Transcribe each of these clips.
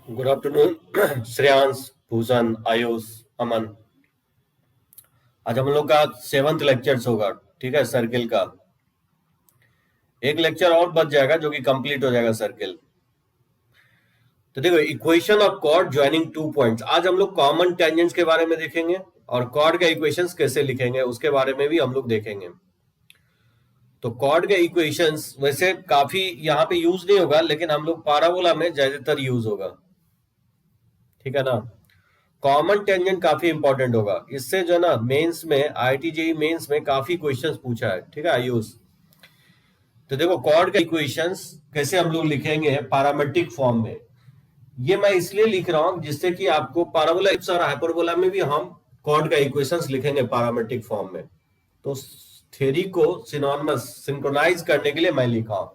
Good afternoon Shreyansh, Bhushan, Ayush, अमन। आज हम लोग का 7th लेक्चर्स होगा। ठीक है, सर्किल का एक लेक्चर और बच जाएगा जो कि कंप्लीट हो जाएगा सर्किल। तो देखो, equation of chord joining two points. आज हम लोग कॉमन टेंजेंट्स के बारे में देखेंगे और कॉर्ड का इक्वेशंस कैसे लिखेंगे उसके बारे में भी हम लोग देखेंगे। तो कॉर्ड के इक्वेशंस वैसे काफी यहाँ पे यूज नहीं होगा, लेकिन हम लोग पाराबोला में ज्यादातर यूज होगा। ठीक है ना। कॉमन टेंजेंट काफी इंपॉर्टेंट होगा, इससे जो है ना मेंस में, आईआईटी जेईई मेंस में काफी क्वेश्चंस पूछा है। ठीक है आयुष। तो देखो, कॉर्ड का इक्वेशंस कैसे हम लोग लिखेंगे पैरामेट्रिक फॉर्म में। ये मैं इसलिए लिख रहा हूं जिससे कि आपको पैराबोला और हाइपरबोला में भी हम कॉर्ड का इक्वेशंस लिखेंगे पैरामेट्रिक फॉर्म में। तो थ्योरी को सिनोनिमस सिंक्रोनाइज करने के लिए मैं लिखा हूं।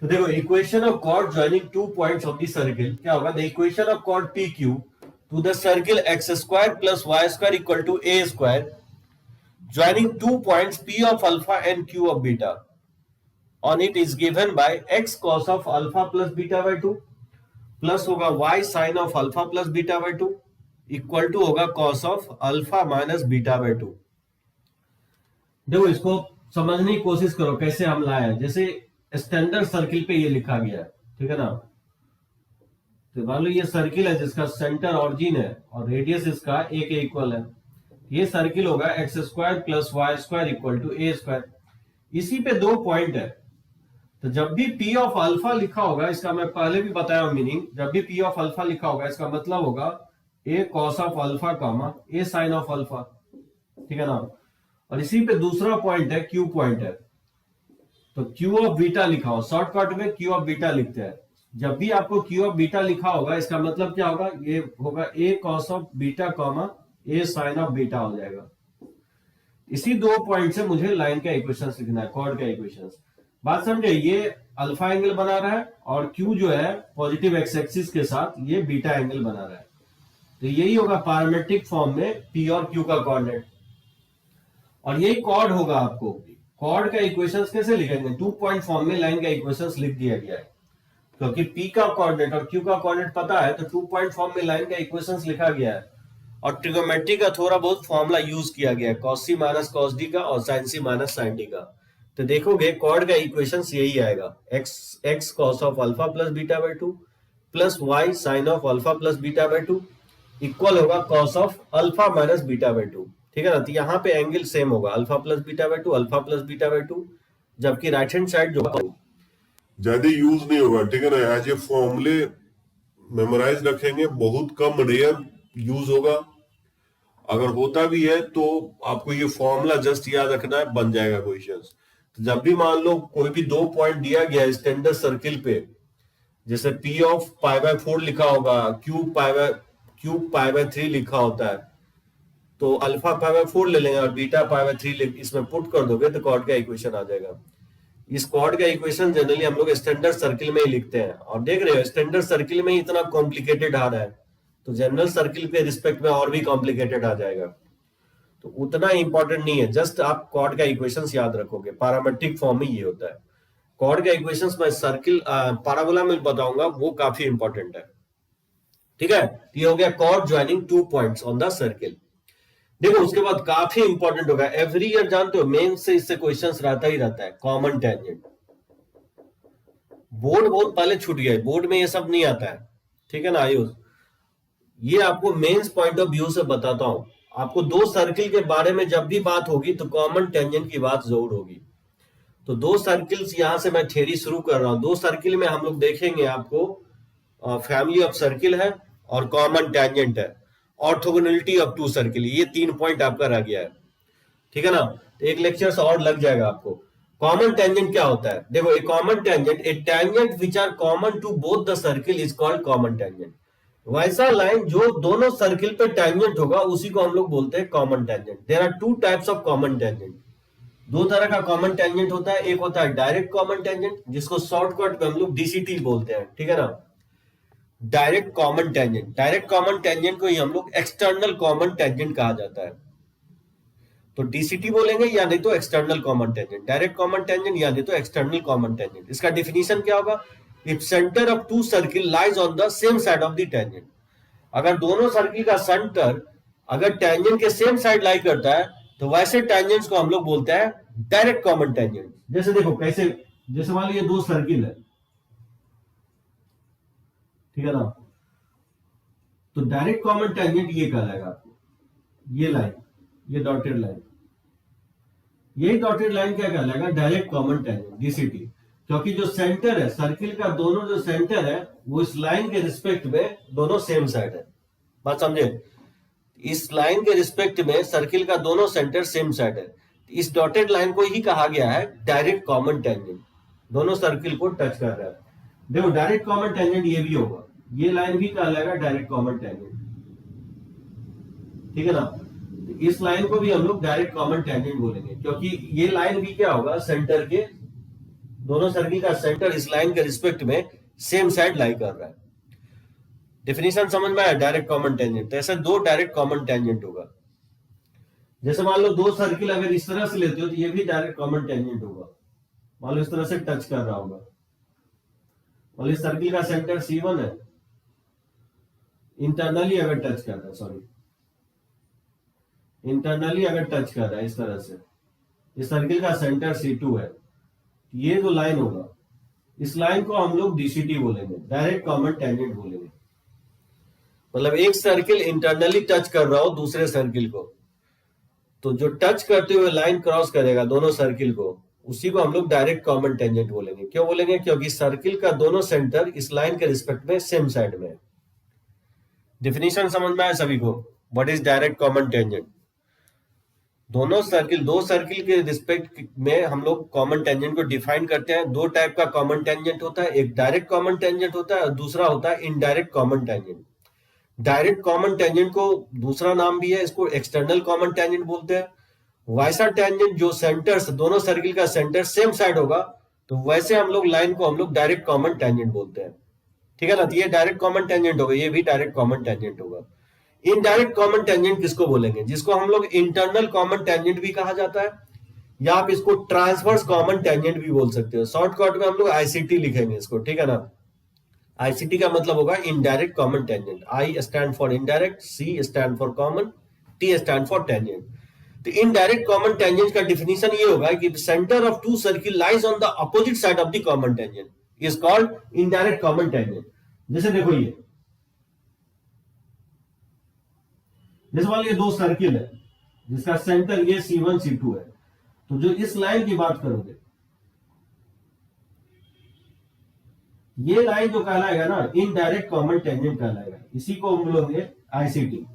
तो देखो, equation of chord joining two points of the circle क्या होगा। The equation of chord P Q to the circle x square plus y square equal to a square joining 2 points p of alpha and q of beta on it is given by x cos of alpha plus beta by 2 plus होगा y sin of alpha plus beta by 2 equal to होगा cos of alpha minus beta by 2। देखो, इसको समझने की कोशिश करो कैसे हम लाए। जैसे स्टैंडर्ड सर्किल पे ये लिखा गया है, ठीक है ना। तो मान लो ये सर्किल है जिसका सेंटर ऑरिजिन है और रेडियस इसका ए के इक्वल है। ये सर्किल होगा x square plus y square equal to a square. इसी पे दो पॉइंट है। तो जब भी पी ऑफ अल्फा लिखा होगा, इसका मैं पहले भी बताया मीनिंग, जब भी पी ऑफ अल्फा लिखा होगा इसका मतलब होगा a cos of alpha comma a sine of alpha. ठीक है ना। और इसी पे दूसरा पॉइंट है, क्यू पॉइंट है। तो क्यू ऑफ बीटा लिखा हो, शॉर्टकट में क्यू ऑफ बीटा लिखते हैं। जब भी आपको क्यू ऑफ बीटा लिखा होगा इसका मतलब क्या होगा, ये होगा a cos of beta comma a sine of beta हो जाएगा। इसी दो पॉइंट से मुझे लाइन का इक्वेशन लिखना है, कॉर्ड का इक्वेशन। बात समझे, ये अल्फा एंगल बना रहा है और क्यू जो है पॉजिटिव एक्स एक्सिस के साथ ये बीटा एंगल बना रहा है। तो यही होगा पैरामेट्रिक फॉर्म में पी और क्यू का कोऑर्डिनेट, और यही कॉर्ड होगा। आपको कॉर्ड का इक्वेशन कैसे लिखेंगे, 2 पॉइंट फॉर्म में लाइन का इक्वेशन लिख दिया गया है। क्योंकि P का कोऑर्डिनेट और Q का कोऑर्डिनेट पता है, तो 2 पॉइंट फॉर्म में लाइन का इक्वेशंस लिखा गया है। और ट्रिगोनोमेट्री का थोड़ा बहुत फॉर्मूला यूज किया गया है, cos C minus cos D का और sin C minus sin D का। तो देखोगे कॉर्ड का इक्वेशंस यही आएगा, x cos of alpha plus beta by 2 plus y sin of alpha plus beta by 2 equal होगा cos of alpha minus beta by 2। ठीक है ना। तो यहाँ पे एंगल सेम होगा, alpha plus beta by 2 alpha plus beta by 2, जबकि right hand side जो ज्यादा यूज नहीं होगा। ठीक है ना। एज ए फॉर्मूले मेमोराइज रखेंगे, बहुत कम रेयर यूज होगा। अगर होता भी है तो आपको ये फॉर्मूला जस्ट याद रखना है, बन जाएगा क्वेश्चन। तो जब भी मान लो कोई भी 2 पॉइंट दिया गया है स्टैंडर्ड सर्किल पे, जैसे पी ऑफ पाई बाय 4 लिखा होगा, क्यू पाई बाय 3 लिखा होता है, तो अल्फा पाई बाय 4 ले लेंगे और बीटा पाई बाय 3 इसमें पुट कर दोगे तो कॉर्ड का इक्वेशन आ जाएगा। इस कॉर्ड का इक्वेशन जनरली हम लोग स्टैंडर्ड सर्किल में ही लिखते हैं, और देख रहे हो स्टैंडर्ड सर्किल में ही इतना कॉम्प्लिकेटेड आ रहा है, तो जनरल सर्किल के रिस्पेक्ट में और भी कॉम्प्लिकेटेड आ जाएगा। तो उतना इंपॉर्टेंट नहीं है, जस्ट आप कॉर्ड का इक्वेशंस याद रखोगे। पैरामेट्रिक फॉर्म में ये होता है। कॉर्ड का इक्वेशंस मैं सर्किल पैराबोला में बताऊंगा, वो काफी इंपॉर्टेंट है। ठीक है। ये हो गया chord joining 2 points on the circle. देखो, उसके बाद काफी इंपॉर्टेंट होगा, एवरी ईयर जानते हो मेन से इससे क्वेश्चंस रहता ही रहता है, कॉमन टेंजेंट। बोर्ड बहुत पहले छूट गया, बोर्ड में ये सब नहीं आता है। ठीक है ना आयुष। ये आपको मेंस पॉइंट ऑफ व्यू से बताता हूं। आपको दो सर्किल के बारे में जब भी बात होगी तो कॉमन टेंजेंट की बात जरूर होगी। तो दो सर्किल्स यहां से मैं थ्योरी शुरू कर रहा हूं। दो सर्किल में हम लोग देखेंगे, आपको फैमिली ऑफ सर्किल है और कॉमन टेंजेंट है, ऑर्थोगोनलिटी ऑफ टू सर्किल, ये 3 पॉइंट आपका रह गया है। ठीक है ना। तो एक लेक्चर से और लग जाएगा आपको। कॉमन टेंजेंट क्या होता है, देखो a common tangent, a tangent which are common to both the circle is called common tangent. वैसा लाइन जो दोनों सर्किल पे टेंजेंट होगा उसी को हम लोग बोलते हैं common tangent. There are 2 types of common tangent. दो तरह का कॉमन टेंजेंट होता है, एक होता है डायरेक्ट कॉमन टेंजेंट, जिसको शॉर्टकट में हम लोग डीसीटी बोलते हैं। ठीक है ना। Direct common tangent, direct common tangent को ही हम लोग एक्सटर्नल कॉमन टेंजेंट कहा जाता है। तो डीसीटी बोलेंगे या नहीं तो external common tangent, direct common tangent या नहीं तो एक्सटर्नल कॉमन टेंजेंट। इसका डिफिनीशन क्या होगा, if centre of two circle lies on the same side of the tangent. अगर दोनों सर्किल का सेंटर अगर टेंजेंट के सेम साइड लाई करता है तो वैसे टेंजेंट्स को हम लोग बोलते हैं डायरेक्ट कॉमन टेंजेंट। जैसे देखो कैसे, जैसे मान लो ये दो सर्किल है, ठीक है ना, तो डायरेक्ट कॉमन टेंजेंट ये कहलाएगा आपको, ये लाइन, ये डॉटेड लाइन, यही डॉटेड लाइन क्या कहलाएगा, डायरेक्ट कॉमन टेंजेंट डीसीटी। क्योंकि जो सेंटर है सर्किल का, दोनों जो सेंटर है वो इस लाइन के रिस्पेक्ट में दोनों सेम साइड है। बात समझे, इस लाइन के रिस्पेक्ट में सर्किल का दोनों सेंटर सेम साइड है। इस डॉटेड लाइन को ही कहा गया है डायरेक्ट कॉमन टेंजेंट, दोनों सर्किल को टच कर रहा है। देखो डायरेक्ट कॉमन टेंजेंट ये भी होगा, ये लाइन भी कहलाएगा डायरेक्ट कॉमन टेंजेंट, ठीक है ना। इस लाइन को भी हम लोग डायरेक्ट कॉमन टेंजेंट बोलेंगे, क्योंकि ये लाइन भी क्या होगा, सेंटर के, दोनों सर्किल का सेंटर इस लाइन के रिस्पेक्ट में सेम साइड लाई कर रहा है। डेफिनेशन समझ में आया डायरेक्ट कॉमन टेंजेंट। तो ऐसे दो डायरेक्ट कॉमन टेंजेंट होगा। जैसे मान लो दो सर्किल अगर इस तरह से लेते हो तो ये भी डायरेक्ट कॉमन टेंजेंट होगा। मान लो इस तरह से टच कर रहा होगा, और इस सर्किल का सेंटर C1 है, इंटरनली अगर टच कर रहा है, सॉरी, इंटरनली अगर टच कर रहा है इस तरह से, इस सर्किल का सेंटर C2 है, ये जो लाइन होगा इस लाइन को हम लोग डीसीटी बोलेंगे, डायरेक्ट कॉमन टेंजेंट बोलेंगे। मतलब एक सर्किल इंटरनली टच कर रहा हो दूसरे सर्किल को, तो जो टच करते हुए लाइन क्रॉस करेगा दोनों सर्किल को, उसी को हम लोग डायरेक्ट कॉमन टेंजेंट बोलेंगे। क्यों बोलेंगे, क्योंकि सर्किल का दोनों सेंटर इस लाइन के रिस्पेक्ट में सेम साइड में है। डिफिनीशन समझ में आया सभी को, what is direct common tangent. दोनों सर्किल, दो सर्किल के रिस्पेक्ट में हम लोग कॉमन टेंजेंट को डिफाइन करते हैं। दो टाइप का कॉमन टेंजेंट होता है, एक डायरेक्ट कॉमन टेंजेंट होता है और दूसरा होता है indirect common tangent. Direct common tangent को दूसरा नाम भी है, इसको एक्सटर्नल कॉमन टेंजेंट बोलते हैं। वैसा टेंजेंट जो सेंटर, दोनों सर्किल का सेंटर सेम साइड होगा, तो वैसे हम लोग लाइन को हम लोग डायरेक्ट कॉमन टेंजेंट बोलते हैं, ठीक है ना। तो ये डायरेक्ट कॉमन टेंजेंट होगा, ये भी डायरेक्ट कॉमन टेंजेंट होगा। इनडायरेक्ट कॉमन टेंजेंट किसको बोलेंगे, जिसको हम लोग इंटरनल कॉमन टेंजेंट भी कहा जाता है, या आप इसको ट्रांसवर्स कॉमन टेंजेंट भी बोल सकते हो। शॉर्टकट में हम लोग आईसीटी लिखेंगे इसको, ठीक है ना। आईसीटी का मतलब होगा indirect common tangent. I stand for indirect, C stand for common, T stand for tangent. तो इनडायरेक्ट कॉमन टेंजेंट का डिफिनीशन ये होगा कि centre of two circle lies on the opposite side of the common tangent is called indirect common tangent. जैसे देखो ये, जैसे मान लो ये दो सर्किल है जिसका सेंटर ये C1 C2 है, तो जो इस लाइन की बात करोगे, ये लाइन जो कहलाएगा ना इनडायरेक्ट कॉमन टेंजेंट कहलाएगा, इसी को हम बोलेंगे आईसीटी,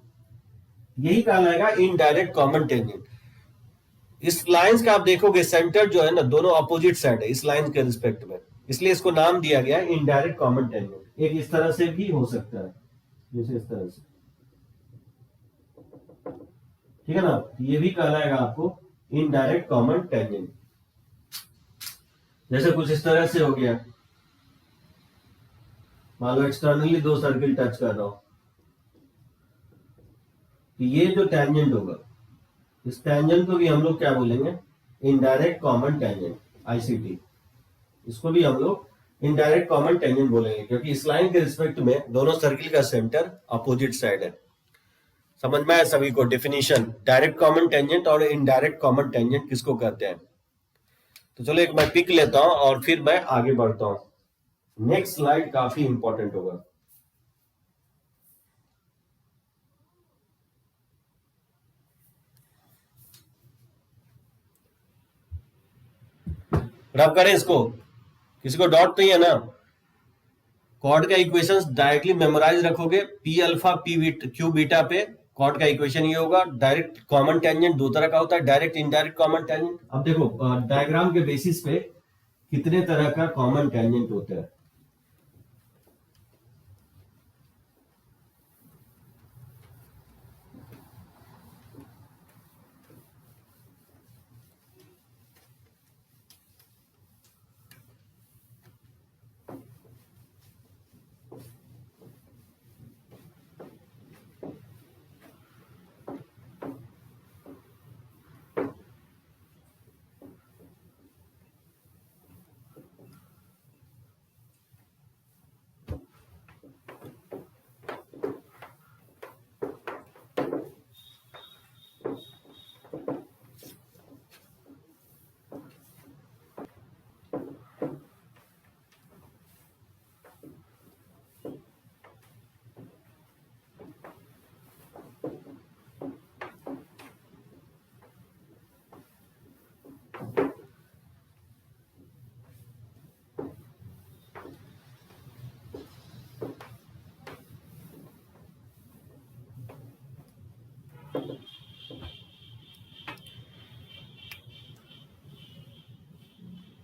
यही कहलाएगा इनडायरेक्ट कॉमन टेंजेंट। इस लाइंस का आप देखोगे सेंटर जो है ना दोनों अपोजिट साइड है इस लाइन के रिस्पेक्ट में, इसलिए इसको नाम दिया गया है इनडायरेक्ट कॉमन टेंजेंट। एक इस तरह से भी हो सकता है, जैसे इस तरह से, ठीक है ना। ये भी कहलाएगा आपको इनडायरेक्ट कॉमन टेंजेंट। जैसे कुछ इस तरह से हो गया, मान लो एक्सटर्नली दो सर्किल टच कर रहा हो, तो ये जो टेंजेंट होगा, इस टेंजेंट को भी हम लोग क्या बोलेंगे, इनडायरेक्ट कॉमन टेंजेंट, आईसीटी। इसको भी हम लोग इनडायरेक्ट कॉमन टेंजेंट बोलेंगे, क्योंकि इस लाइन के रिस्पेक्ट में दोनों सर्किल का सेंटर अपोजिट साइड है। समझ में आया सभी को डिफिनीशन, डायरेक्ट कॉमन टेंजेंट और इनडायरेक्ट कॉमन टेंजेंट किसको कहते हैं। तो चलो एक मैं पिक लेता हूं और फिर मैं आगे बढ़ता हूं। नेक्स्ट स्लाइड काफी इंपॉर्टेंट होगा। रब करें इसको, किसी को डाउट नहीं है ना। कॉर्ड का इक्वेशंस डायरेक्टली मेमोराइज रखोगे, P alpha P Q beta पे कॉर्ड का इक्वेशन ये होगा। डायरेक्ट कॉमन टेंजेंट दो तरह का होता है, डायरेक्ट इनडायरेक्ट कॉमन टेंजेंट। अब देखो डायग्राम के बेसिस पे कितने तरह का कॉमन टेंजेंट होता है।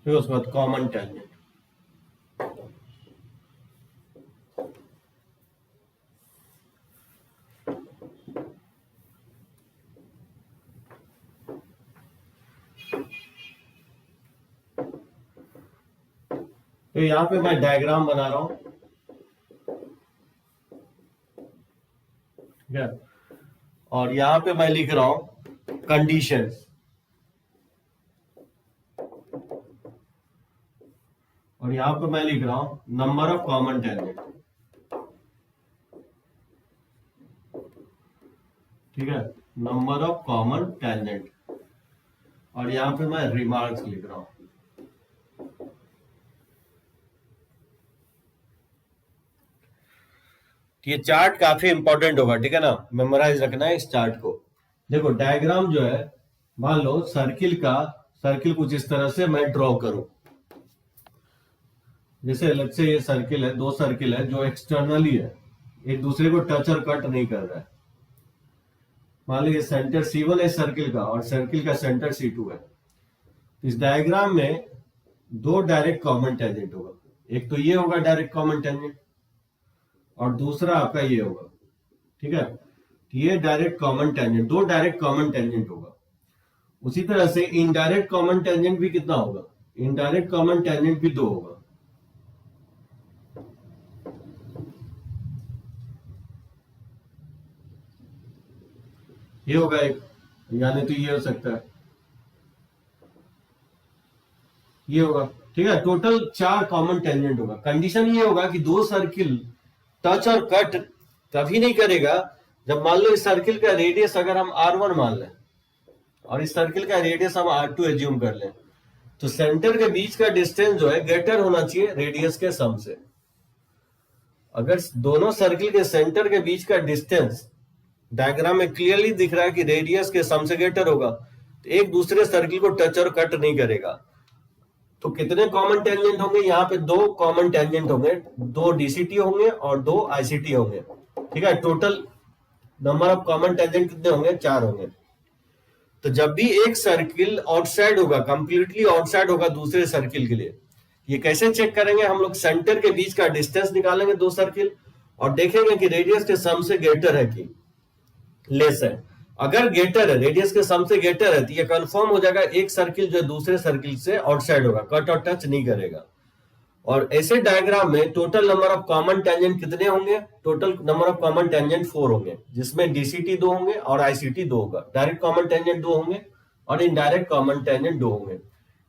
फिर उसके बाद कॉमन टेंजेंट। तो यहाँ पे मैं डायग्राम बना रहा हूं, ठीक है, और यहां पे मैं लिख रहा हूं कंडीशन, और यहां पे मैं लिख रहा हूं नंबर ऑफ कॉमन टेंजेंट, ठीक है, नंबर ऑफ कॉमन टेंजेंट, और यहां पे मैं रिमार्क्स लिख रहा हूं। ये चार्ट काफी इंपॉर्टेंट होगा, ठीक है ना, मेमोराइज रखना है इस चार्ट को। देखो डायग्राम जो है, मान लो सर्किल कुछ इस तरह से मैं ड्रॉ करूं, जैसे लेट्स से ये सर्किल है, दो सर्किल है जो एक्सटर्नली है, एक दूसरे को टच और कट नहीं कर रहा है। मान लो ये सेंटर C1 है सर्किल का, और सर्किल का सेंटर C2 है। इस डायग्राम में दो डायरेक्ट कॉमन टेंजेंट होगा, एक तो ये होगा डायरेक्ट कॉमन टेंजेंट, और दूसरा आपका ये होगा, ठीक है। ये डायरेक्ट कॉमन टेंजेंट, दो डायरेक्ट कॉमन टेंजेंट होगा। उसी तरह से इनडायरेक्ट कॉमन टेंजेंट भी कितना होगा, इनडायरेक्ट कॉमन टेंजेंट भी दो होगा। ये होगा एक, यानी तो ये हो सकता है, ये होगा, ठीक है। टोटल 4 कॉमन टेंजेंट होगा। कंडीशन ये होगा कि दो सर्किल टच और कट तभी नहीं करेगा जब मान लो इस सर्किल का रेडियस अगर हम R1 मान लें और इस सर्किल का रेडियस हम R2 एज्यूम कर लें, तो सेंटर के बीच का डिस्टेंस जो है ग्रेटर होना चाहिए रेडियस के सम से। अगर दोनों सर्किल के सेंटर के बीच का डिस्टेंस डायग्राम में क्लियरली दिख रहा है कि रेडियस के सम से ग्रेटर होगा, तो एक दूसरे सर्किल को टच और कट नहीं करेगा। तो कितने कॉमन टेंजेंट होंगे, यहाँ पे दो कॉमन टेंजेंट होंगे, दो डीसीटी होंगे और दो आईसीटी होंगे, ठीक है। Total number of common tangent कितने होंगे, 4 होंगे। तो जब भी एक सर्किल आउटसाइड होगा, कंप्लीटली आउटसाइड होगा दूसरे सर्किल के लिए, ये कैसे चेक करेंगे, हम लोग सेंटर के बीच का डिस्टेंस निकालेंगे दो सर्किल और देखेंगे कि रेडियस के सम से ग्रेटर है कि लेस है। अगर ग्रेटर है, रेडियस के सम से ग्रेटर है, तो ये कंफर्म हो जाएगा एक सर्किल जो दूसरे सर्किल से आउटसाइड होगा, कट और टच नहीं करेगा। और ऐसे डायग्राम में total number of common tangent कितने होंगे, total number of common tangent 4 होंगे, जिसमें डीसीटी 2 होंगे और आईसीटी 2 होगा। डायरेक्ट कॉमन टेंजेंट 2 होंगे और इनडायरेक्ट कॉमन टेंजेंट 2 होंगे।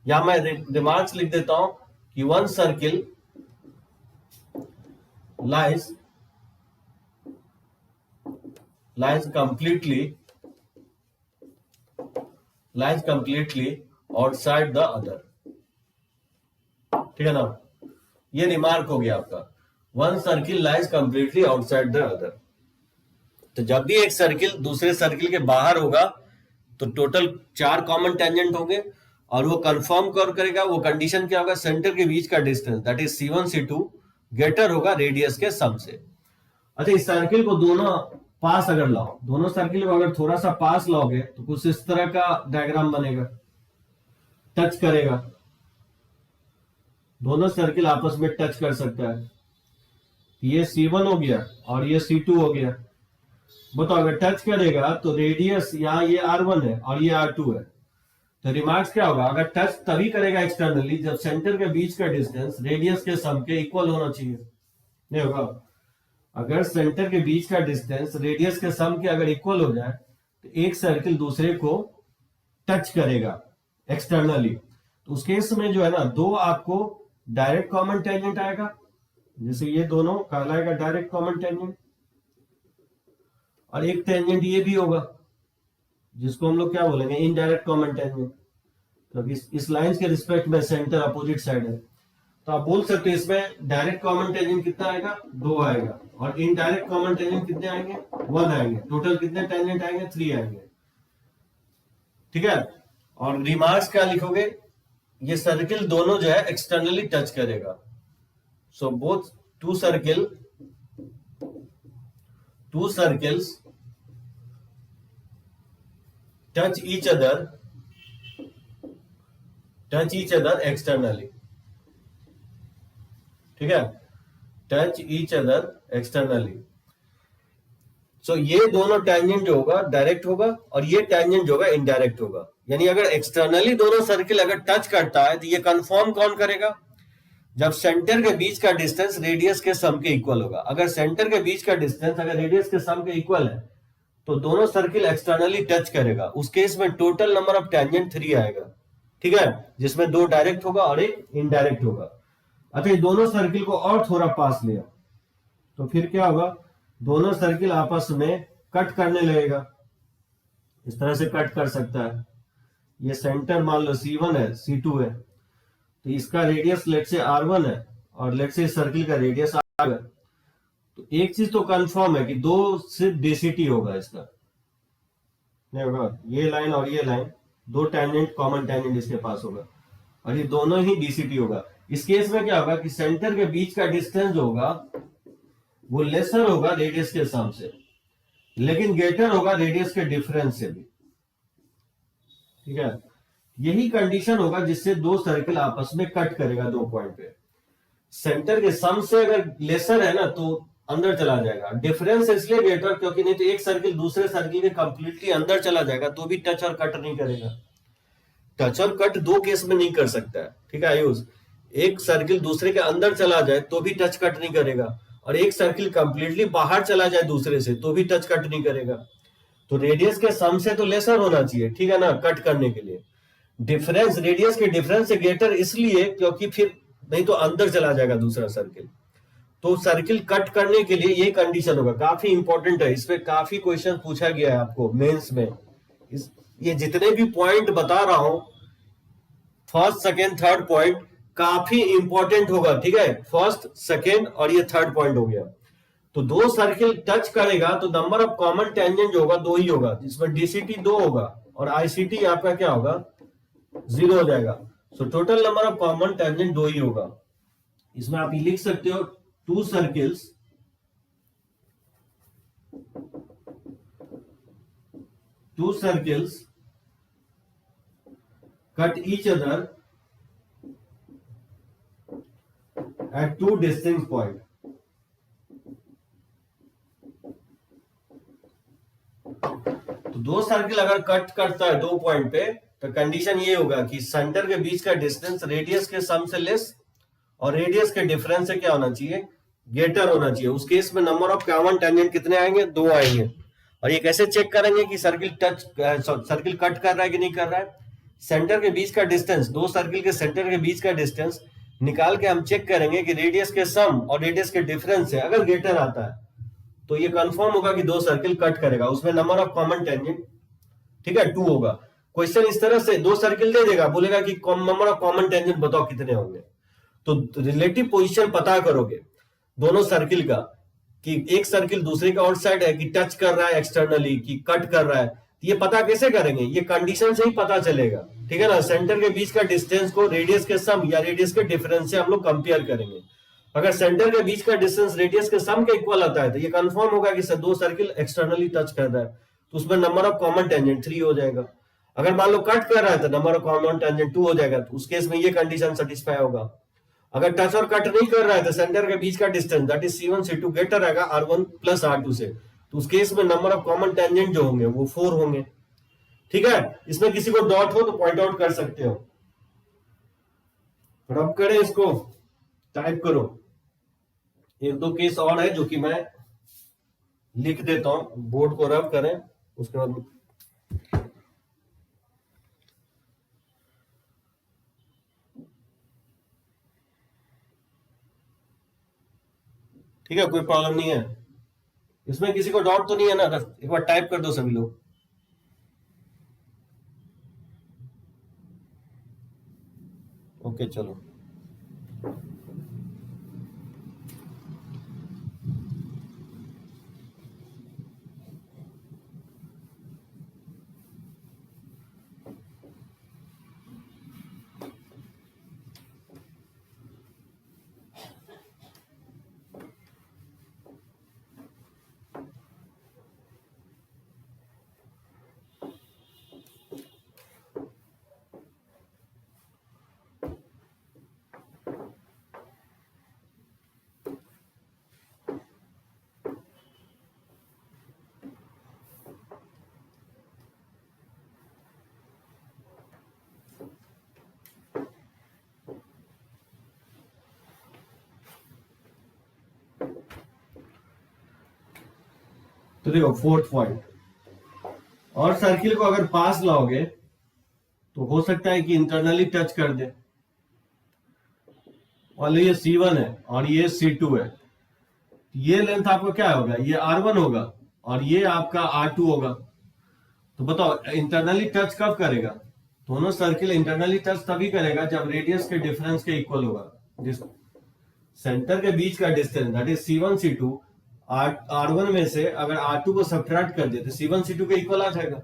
यहां मैं रिमार्क्स लिख देता हूं कि one circle lies completely outside the other, ठीक है ना। ये रिमार्क हो गया आपका, one circle lies completely outside the other. तो जब भी एक सर्किल दूसरे सर्किल के बाहर होगा तो टोटल 4 कॉमन टेंजेंट होंगे, और वो कंफर्म कर करेगा, वो कंडीशन क्या होगा, सेंटर के बीच का distance that is C1 C2 greater होगा रेडियस के सम से। अच्छा, इस सर्किल को दोनों पास अगर लाओ, दोनों सर्किल को अगर थोड़ा सा पास लाओगे तो कुछ इस तरह का डायग्राम बनेगा, टच करेगा, दोनों सर्किल आपस में टच कर सकता है। ये C1 हो गया और ये C2 हो गया। बताओ, अगर टच करेगा तो रेडियस यहाँ ये R1 है और ये R2 है, तो रिमार्क्स क्या होगा, अगर टच तभी करेगा एक्सटर्नली जब सेंटर के बीच का डिस्टेंस रेडियस के सम के इक्वल होना चाहिए, नहीं होगा। अगर सेंटर के बीच का डिस्टेंस रेडियस के सम के अगर इक्वल हो जाए तो एक सर्किल दूसरे को टच करेगा एक्सटर्नली, तो उस केस में जो है ना, दो आपको डायरेक्ट कॉमन टेंजेंट आएगा, जैसे ये दोनों कहलाएगा डायरेक्ट कॉमन टेंजेंट, और एक टेंजेंट ये भी होगा जिसको हम लोग क्या बोलेंगे, इनडायरेक्ट कॉमन टेंजेंट। तो इस लाइन के रिस्पेक्ट में सेंटर अपोजिट साइड है, तो आप बोल सकते हैं इसमें डायरेक्ट कॉमन टेंजेंट कितना आएगा, 2 आएगा, और इनडायरेक्ट कॉमन टेंजेंट कितने आएंगे, 1 आएंगे। टोटल कितने टेंजेंट आएंगे, 3 आएंगे, ठीक है। और रिमार्क्स क्या लिखोगे, ये सर्किल दोनों जो है एक्सटर्नली टच करेगा। So both two circles touch each other touch each other externally, ठीक है, touch each other externally. So ये दोनों टेंजेंट जो होगा डायरेक्ट होगा और ये टेंजेंट जो होगा इनडायरेक्ट होगा। यानी अगर एक्सटर्नली दोनों सर्किल अगर टच करता है तो ये कंफर्म कौन करेगा? जब सेंटर के बीच का डिस्टेंस रेडियस के सम के इक्वल होगा। अगर सेंटर के बीच का डिस्टेंस अगर रेडियस के सम के इक्वल है तो दोनों सर्किल एक्सटर्नली टच करेगा। उस केस में टोटल नंबर ऑफ टेंजेंट 3 आएगा, ठीक है, जिसमें 2 डायरेक्ट होगा और एक इनडायरेक्ट होगा। अच्छा, दोनों सर्किल को और थोड़ा पास लिया तो फिर क्या होगा? दोनों सर्किल आपस में कट करने लगेगा। इस तरह से कट कर सकता है। ये सेंटर मान लो C1 है, C2 है, तो इसका रेडियस लेट से R1 है और लेट से सर्किल का रेडियस R है। तो एक चीज तो कंफर्म है कि दो सिर्फ डीसीटी होगा, इसका नहीं होगा। ये लाइन और ये लाइन, दो टेंजेंट कॉमन टेंजेंट इसके पास होगा और ये दोनों ही डीसीटी होगा। इस केस में क्या होगा कि सेंटर के बीच का डिस्टेंस जो होगा वो लेसर होगा रेडियस के सम से, लेकिन ग्रेटर होगा रेडियस के डिफरेंस से भी, ठीक है। यही कंडीशन होगा जिससे दो सर्किल आपस में कट करेगा दो पॉइंट पे। सेंटर के सम से अगर लेसर है ना तो अंदर चला जाएगा, डिफरेंस इसलिए ग्रेटर क्योंकि नहीं तो एक सर्किल दूसरे सर्किल के कंप्लीटली अंदर चला जाएगा तो भी टच और कट नहीं करेगा। टच और कट दो केस में नहीं कर सकता है, ठीक है आयुष। एक सर्किल दूसरे के अंदर चला जाए तो भी टच कट नहीं करेगा और एक सर्किल कंप्लीटली बाहर चला जाए दूसरे से तो भी टच कट नहीं करेगा। तो रेडियस के सम से तो लेसर होना चाहिए, ठीक है ना, कट करने के लिए। डिफरेंस रेडियस के डिफरेंस से ग्रेटर इसलिए क्योंकि फिर नहीं तो अंदर चला जाएगा दूसरा सर्किल। तो सर्किल कट करने के लिए ये कंडीशन होगा। काफी इंपॉर्टेंट है, इस पे काफी क्वेश्चन पूछा गया है आपको मेंस में। ये जितने भी पॉइंट बता रहा हूं, फर्स्ट सेकेंड थर्ड पॉइंट काफी इंपॉर्टेंट होगा, ठीक है। फर्स्ट सेकेंड और ये थर्ड पॉइंट हो गया। तो दो सर्किल टच करेगा तो नंबर ऑफ कॉमन टेंजेंट जो होगा दो ही होगा, जिसमें डीसीटी 2 होगा और आईसीटी आपका क्या होगा? 0 हो जाएगा। So total number of common tangent 2 ही होगा। इसमें आप ये लिख सकते हो two circles cut each other at two distinct point। तो दो सर्किल अगर कट करता है दो पॉइंट पे तो कंडीशन ये होगा कि सेंटर के बीच का डिस्टेंस रेडियस के सम से लेस और रेडियस के डिफरेंस से क्या होना चाहिए? ग्रेटर होना चाहिए। उस केस में नंबर ऑफ कॉमन टेंजेंट कितने आएंगे? 2 आएंगे। और ये कैसे चेक करेंगे कि सर्किल कट कर रहा है कि नहीं कर रहा है? सेंटर के बीच का डिस्टेंस, दो सर्किल के सेंटर के बीच का डिस्टेंस निकाल के हम चेक करेंगे कि रेडियस के सम और रेडियस के डिफरेंस से अगर ग्रेटर आता है तो ये कंफर्म होगा कि दो सर्किल कट करेगा। उसमें नंबर ऑफ कॉमन टेंजेंट, ठीक है, 2 होगा। क्वेश्चन इस तरह से दो सर्किल दे देगा, बोलेगा कि नंबर ऑफ कॉमन टेंजेंट बताओ कितने होंगे। तो रिलेटिव पोजीशन पता करोगे दोनों सर्किल का कि एक सर्किल दूसरे के आउटसाइड है कि टच कर रहा है एक्सटर्नली कि कट कर रहा है। ये पता कैसे करेंगे? ये कंडीशन से ही पता चलेगा, ठीक है ना। सेंटर के बीच का डिस्टेंस को रेडियस के सम या रेडियस के डिफरेंस से हम लोग कंपेयर करेंगे। अगर सेंटर के बीच का डिस्टेंस रेडियस के सम के इक्वल आता है तो ये कंफर्म होगा कि दो सर्किल एक्सटर्नली टच कर रहा है, तो उसमें नंबर ऑफ कॉमन टेंजेंट 3 हो जाएगा। अगर मान लो कट कर रहा है तो नंबर ऑफ कॉमन टेंजेंट 2 हो जाएगा, तो उस केस में ये कंडीशन सेटिस्फाई होगा। अगर टच और कट नहीं कर रहा है तो सेंटर के बीच का distance that is C1 C2 greater रहेगा R1 प्लस R2 से, तो उस केस में नंबर ऑफ कॉमन टेंजेंट जो होंगे वो 4 होंगे, ठीक है। इसमें किसी को डॉट हो तो पॉइंट आउट कर सकते हो। रब करें इसको, टाइप करो। एक दो केस और है जो कि मैं लिख देता हूं, बोर्ड को रब करें उसके बाद। ठीक है, कोई प्रॉब्लम नहीं है इसमें, किसी को डाउट तो नहीं है ना? एक बार टाइप कर दो सभी लोग। ओके चलो। तो देखो फोर्थ पॉइंट, और सर्किल को अगर पास लाओगे तो हो सकता है कि इंटरनली टच कर दे। और ये C1 है और ये C2 है, ये लेंथ आपको क्या होगा, ये R1 होगा और ये आपका R2 होगा। तो बताओ इंटरनली टच कब करेगा? दोनों सर्किल इंटरनली टच तभी करेगा जब रेडियस के डिफरेंस के इक्वल होगा। जिस सेंटर के बीच का distance that is C1 C2, R1 में से अगर R2 को सब्ट्रैक्ट कर देते C1 C2 के इक्वल आ जाएगा।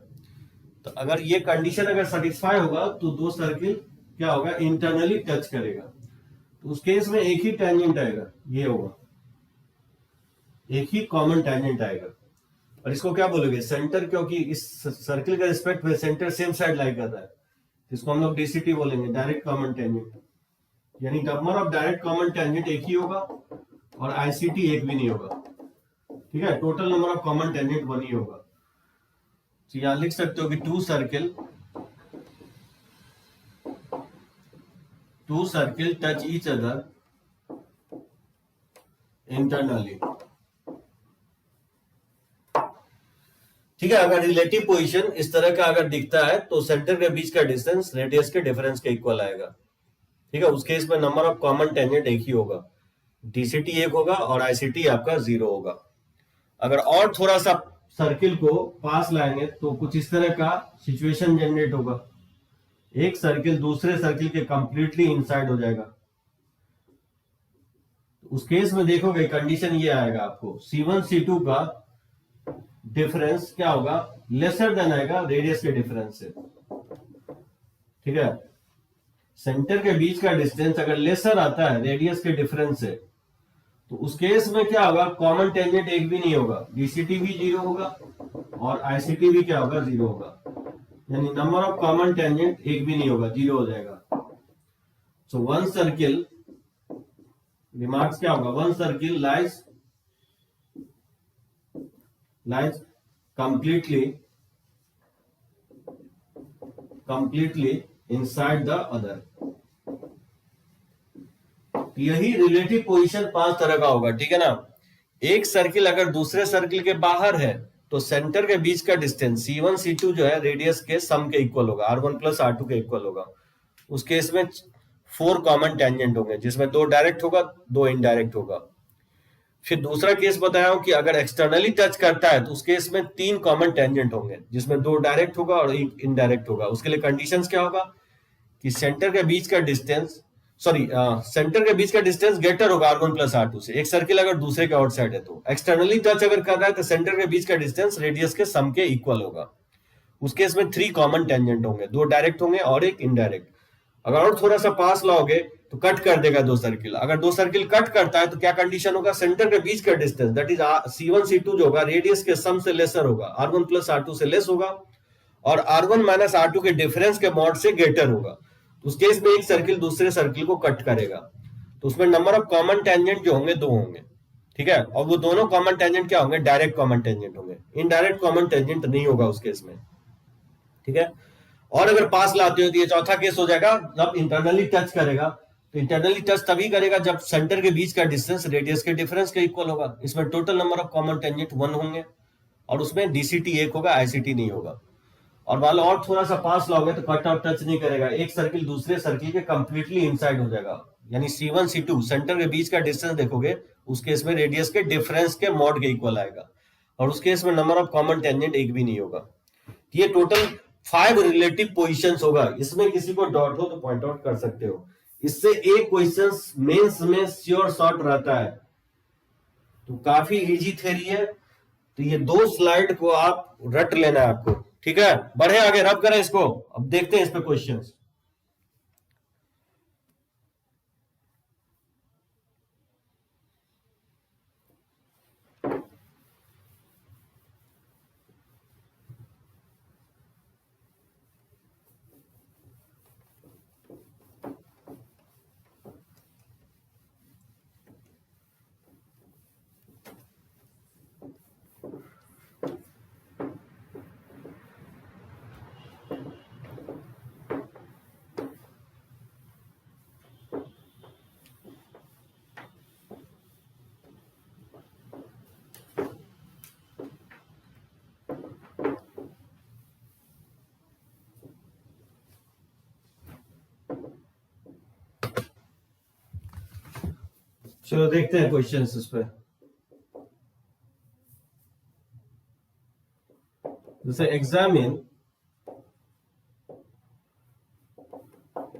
तो अगर ये कंडीशन अगर सेटिस्फाई होगा तो दो सर्किल क्या होगा, इंटरनली टच करेगा। तो उस केस में एक ही टेंजेंट आएगा, ये होगा, एक ही कॉमन टेंजेंट आएगा। और इसको क्या बोलोगे, सेंटर, क्योंकि इस सर्किल के रिस्पेक्ट में सेंटर सेम साइड लाई कर रहा है, इसको हम लोग डीसीटी बोलेंगे, डायरेक्ट कॉमन टेंजेंट। यानी number of direct common tangent एक ही होगा और आईसीटी एक भी नहीं होगा। ठीक है, total number of common tangent one ही होगा। तो यहां लिख सकते हो कि two circle touch each other internally. ठीक है, अगर रिलेटिव पोजीशन इस तरह का अगर दिखता है तो सेंटर के बीच का डिस्टेंस रेडियस के डिफरेंस के इक्वल आएगा। ठीक है, उस केस में नंबर ऑफ कॉमन टेंजेंट एक ही होगा, डीसीटी एक होगा और आईसीटी आपका 0 होगा। अगर और थोड़ा सा सर्किल को पास लाएंगे तो कुछ इस तरह का सिचुएशन जनरेट होगा, एक सर्किल दूसरे सर्किल के कंप्लीटली इनसाइड हो जाएगा। उस केस में देखोगे कंडीशन ये आएगा आपको, C1 C2 का डिफरेंस क्या होगा, लेसर देन आएगा रेडियस के डिफरेंस से। ठीक है, सेंटर के बीच का डिस्टेंस अगर लेसर आता है रेडियस के डिफरेंस से तो उस केस में क्या होगा, कॉमन टेंजेंट एक भी नहीं होगा, डीसीटी भी 0 होगा और आईसीटी भी क्या होगा, 0 होगा। यानी नंबर ऑफ कॉमन टेंजेंट एक भी नहीं होगा, 0 हो जाएगा। सो वन सर्किल, रिमार्क्स क्या होगा, one circle lies completely inside the other। यही रिलेटिव पोजीशन 5 तरह का होगा। ठीक है ना, एक सर्किल अगर दूसरे सर्किल के बाहर है तो सेंटर के बीच का डिस्टेंस C1 C2 जो है रेडियस के सम के इक्वल होगा, R1 प्लस R2 के इक्वल होगा। उस केस में 4 कॉमन टेंजेंट होंगे जिसमें 2 डायरेक्ट होगा 2 इनडायरेक्ट होगा। फिर दूसरा केस बताया हूं कि अगर एक्सटर्नली टच करता है तो उस केस में 3 कॉमन टेंजेंट होंगे जिसमें 2 डायरेक्ट होगा और 1 इनडायरेक्ट होगा। उसके लिए कंडीशंस क्या होगा कि सेंटर के बीच का डिस्टेंस ग्रेटर होगा R1 प्लस R2 से। एक सर्किल अगर दूसरे के आउटसाइड है तो एक्सटर्नली टच अगर कर रहा है तो सेंटर के बीच का डिस्टेंस रेडियस के सम के इक्वल होगा। उस केस में 3 कॉमन टेंजेंट होंगे, 2 डायरेक्ट होंगे और 1 इनडायरेक्ट। अगर और थोड़ा सा पास लाओगे तो कट कर देगा 2 सर्किल। अगर 2 सर्किल कट करता है तो क्या कंडीशन होगा, सेंटर के बीच का distance that is C1 C2 जो होगा रेडियस के सम से लेसर होगा, R1 प्लस R2 से लेस होगा और R1 माइनस R2 के डिफरेंस के मॉड से ग्रेटर होगा। उस केस में एक सर्किल दूसरे सर्किल को कट करेगा तो उसमें नंबर ऑफ कॉमन टेंजेंट जो होंगे 2 होंगे। ठीक है, और वो दोनों कॉमन टेंजेंट क्या होंगे, डायरेक्ट कॉमन टेंजेंट होंगे, इनडायरेक्ट कॉमन टेंजेंट नहीं होगा उस केस में। ठीक है, और अगर पास लाते हो तो ये चौथा केस हो जाएगा, जब इंटरनली टच करेगा। तो इंटरनली टच तभी करेगा जब सेंटर के बीच का डिस्टेंस रेडियस के डिफरेंस के इक्वल होगा। इसमें total number of common tangent 1 होंगे और उसमें डीसीटी 1 होगा, आईसीटी नहीं होगा। और मान लो और थोड़ा सा पास लाओगे तो कट और टच नहीं करेगा, एक सर्किल दूसरे सर्किल के कंप्लीटली इनसाइड हो जाएगा। यानी C1 C2 सेंटर के बीच का डिस्टेंस देखोगे उस केस में रेडियस के डिफरेंस के मॉड के इक्वल आएगा और उस केस में नंबर ऑफ कॉमन टेंजेंट एक भी नहीं होगा। ये टोटल 5 रिलेटिव पोजीशंस होगा। इसमें किसी को डाउट हो तो पॉइंट आउट कर सकते हो। इससे एक क्वेश्चन मेंस में श्योर शॉर्ट रहता है, तो काफी इजी थ्योरी है। तो ये 2 स्लाइड को आप रट लेना है आपको। ठीक है, बढ़े आगे, रब करें इसको, अब देखते हैं इस पे क्वेश्चंस। चलो देखते हैं क्वेश्चंस इस पे। जैसे examine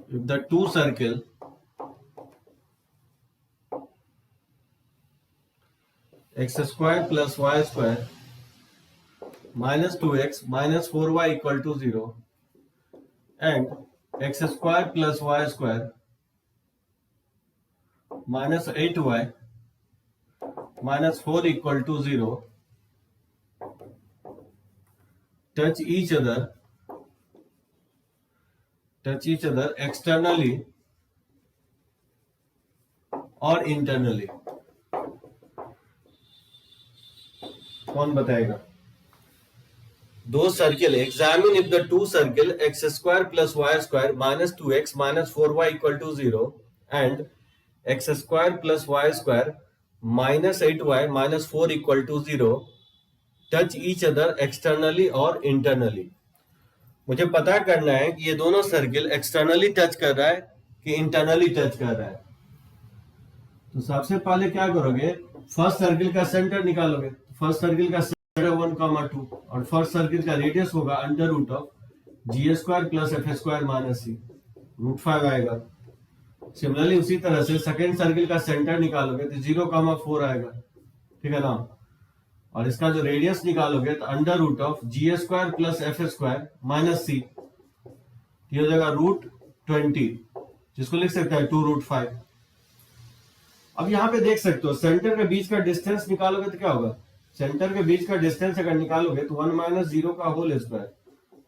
if the two circle x square plus y square minus 2x minus 4y equal to 0 and x square plus y square minus 8y minus 4 equal to 0 touch each other externally or internally। कौन बताएगा? दो circle, examine if the two circle x square plus y square minus 2x minus 4y equal to 0 and x square plus y square minus 8y minus 4 equal to 0 touch each other externally और internally. मुझे पता करना है कि ये दोनों circle externally touch कर रहा है कि इंटरनली टच कर रहा है। तो सबसे पहले क्या करोगे, फर्स्ट सर्किल का सेंटर निकालोगे। फर्स्ट सर्किल का सेंटर 1,2 और फर्स्ट सर्किल का रेडियस होगा under root of ji square plus F square minus c, √5 आएगा। सिमिलरली उसी तरह से सेकेंड सर्किल का सेंटर निकालोगे तो 0,4 आएगा, ठीक है ना। और इसका जो रेडियस निकालोगे तो under root of ji square plus F square minus c, ये हो जाएगा √20, जिसको लिख सकते हैं 2√5। अब यहाँ पे देख सकते हो सेंटर के बीच का डिस्टेंस निकालोगे तो क्या होगा, सेंटर के बीच का डिस्टेंस अगर निकालोगे तो 1 माइनस 0 का होल स्क्वायर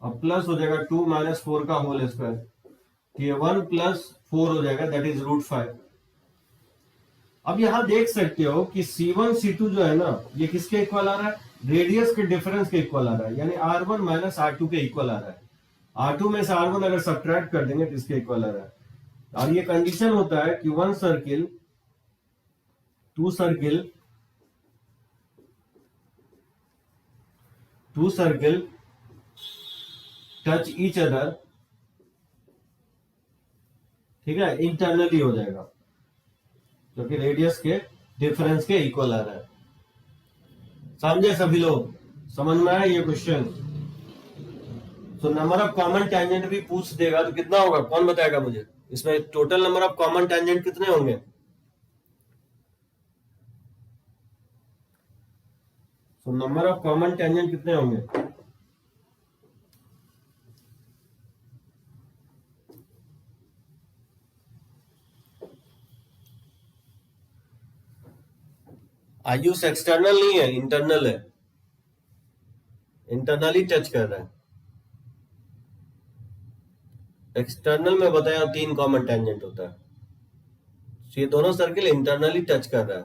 और प्लस हो जाएगा 2 माइनस 4 का होल स्क्वायर, तो ये 1 प्लस 4 हो जाएगा, दैट इज √5। अब यहां देख सकते हो कि C1 C2 जो है ना, ये किसके इक्वल आ रहा है, रेडियस के डिफरेंस के इक्वल आ रहा है, यानी R1 माइनस R2 के इक्वल आ रहा है। R2 में से R1 अगर सब्ट्रैक्ट कर देंगे तो इसके इक्वल आ रहा है। और ये कंडीशन होता है कि two circle touch each other, ठीक है, इंटरनली हो जाएगा क्योंकि रेडियस के डिफरेंस के इक्वल आ रहा है। समझे सभी लोग, समझ में आया ये क्वेश्चन? तो नंबर ऑफ कॉमन टेंजेंट भी पूछ देगा तो कितना होगा, कौन बताएगा मुझे? इसमें total number of common tangent कितने होंगे? तो नंबर ऑफ कॉमन टेंजेंट कितने होंगे? आयुष एक्सटर्नल नहीं है, इंटरनल है, इंटरनली टच कर रहा है। एक्सटर्नल में बताया 3 कॉमन टेंजेंट होता है, तो ये दोनों सर्किल इंटरनली टच कर रहा है।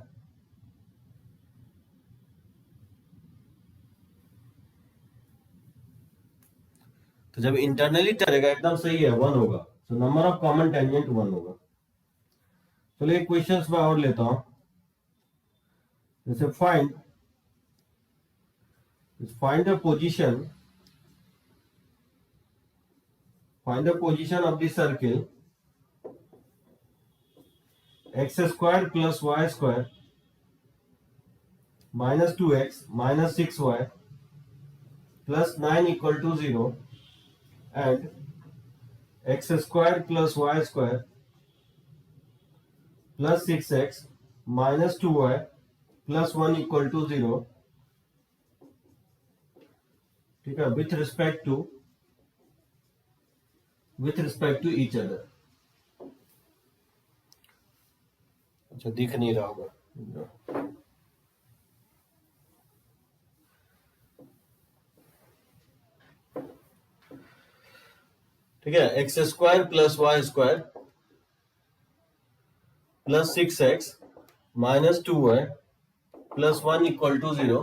तो जब इंटरनली टच करेगा एकदम सही है, 1 होगा, तो नंबर ऑफ कॉमन टेंजेंट 1 होगा। चलो एक क्वेश्चन मैं और लेता हूं, जैसे find the position of the circle x square plus y square minus 2x minus 6y plus 9 equal to 0 and x square plus y square plus 6x minus 2y plus 1 equal to 0, ठीक है, with respect to each other. अच्छा दिख नहीं रहा होगा, ठीक है, x square plus y square plus 6x minus 2y plus 1 equal to 0,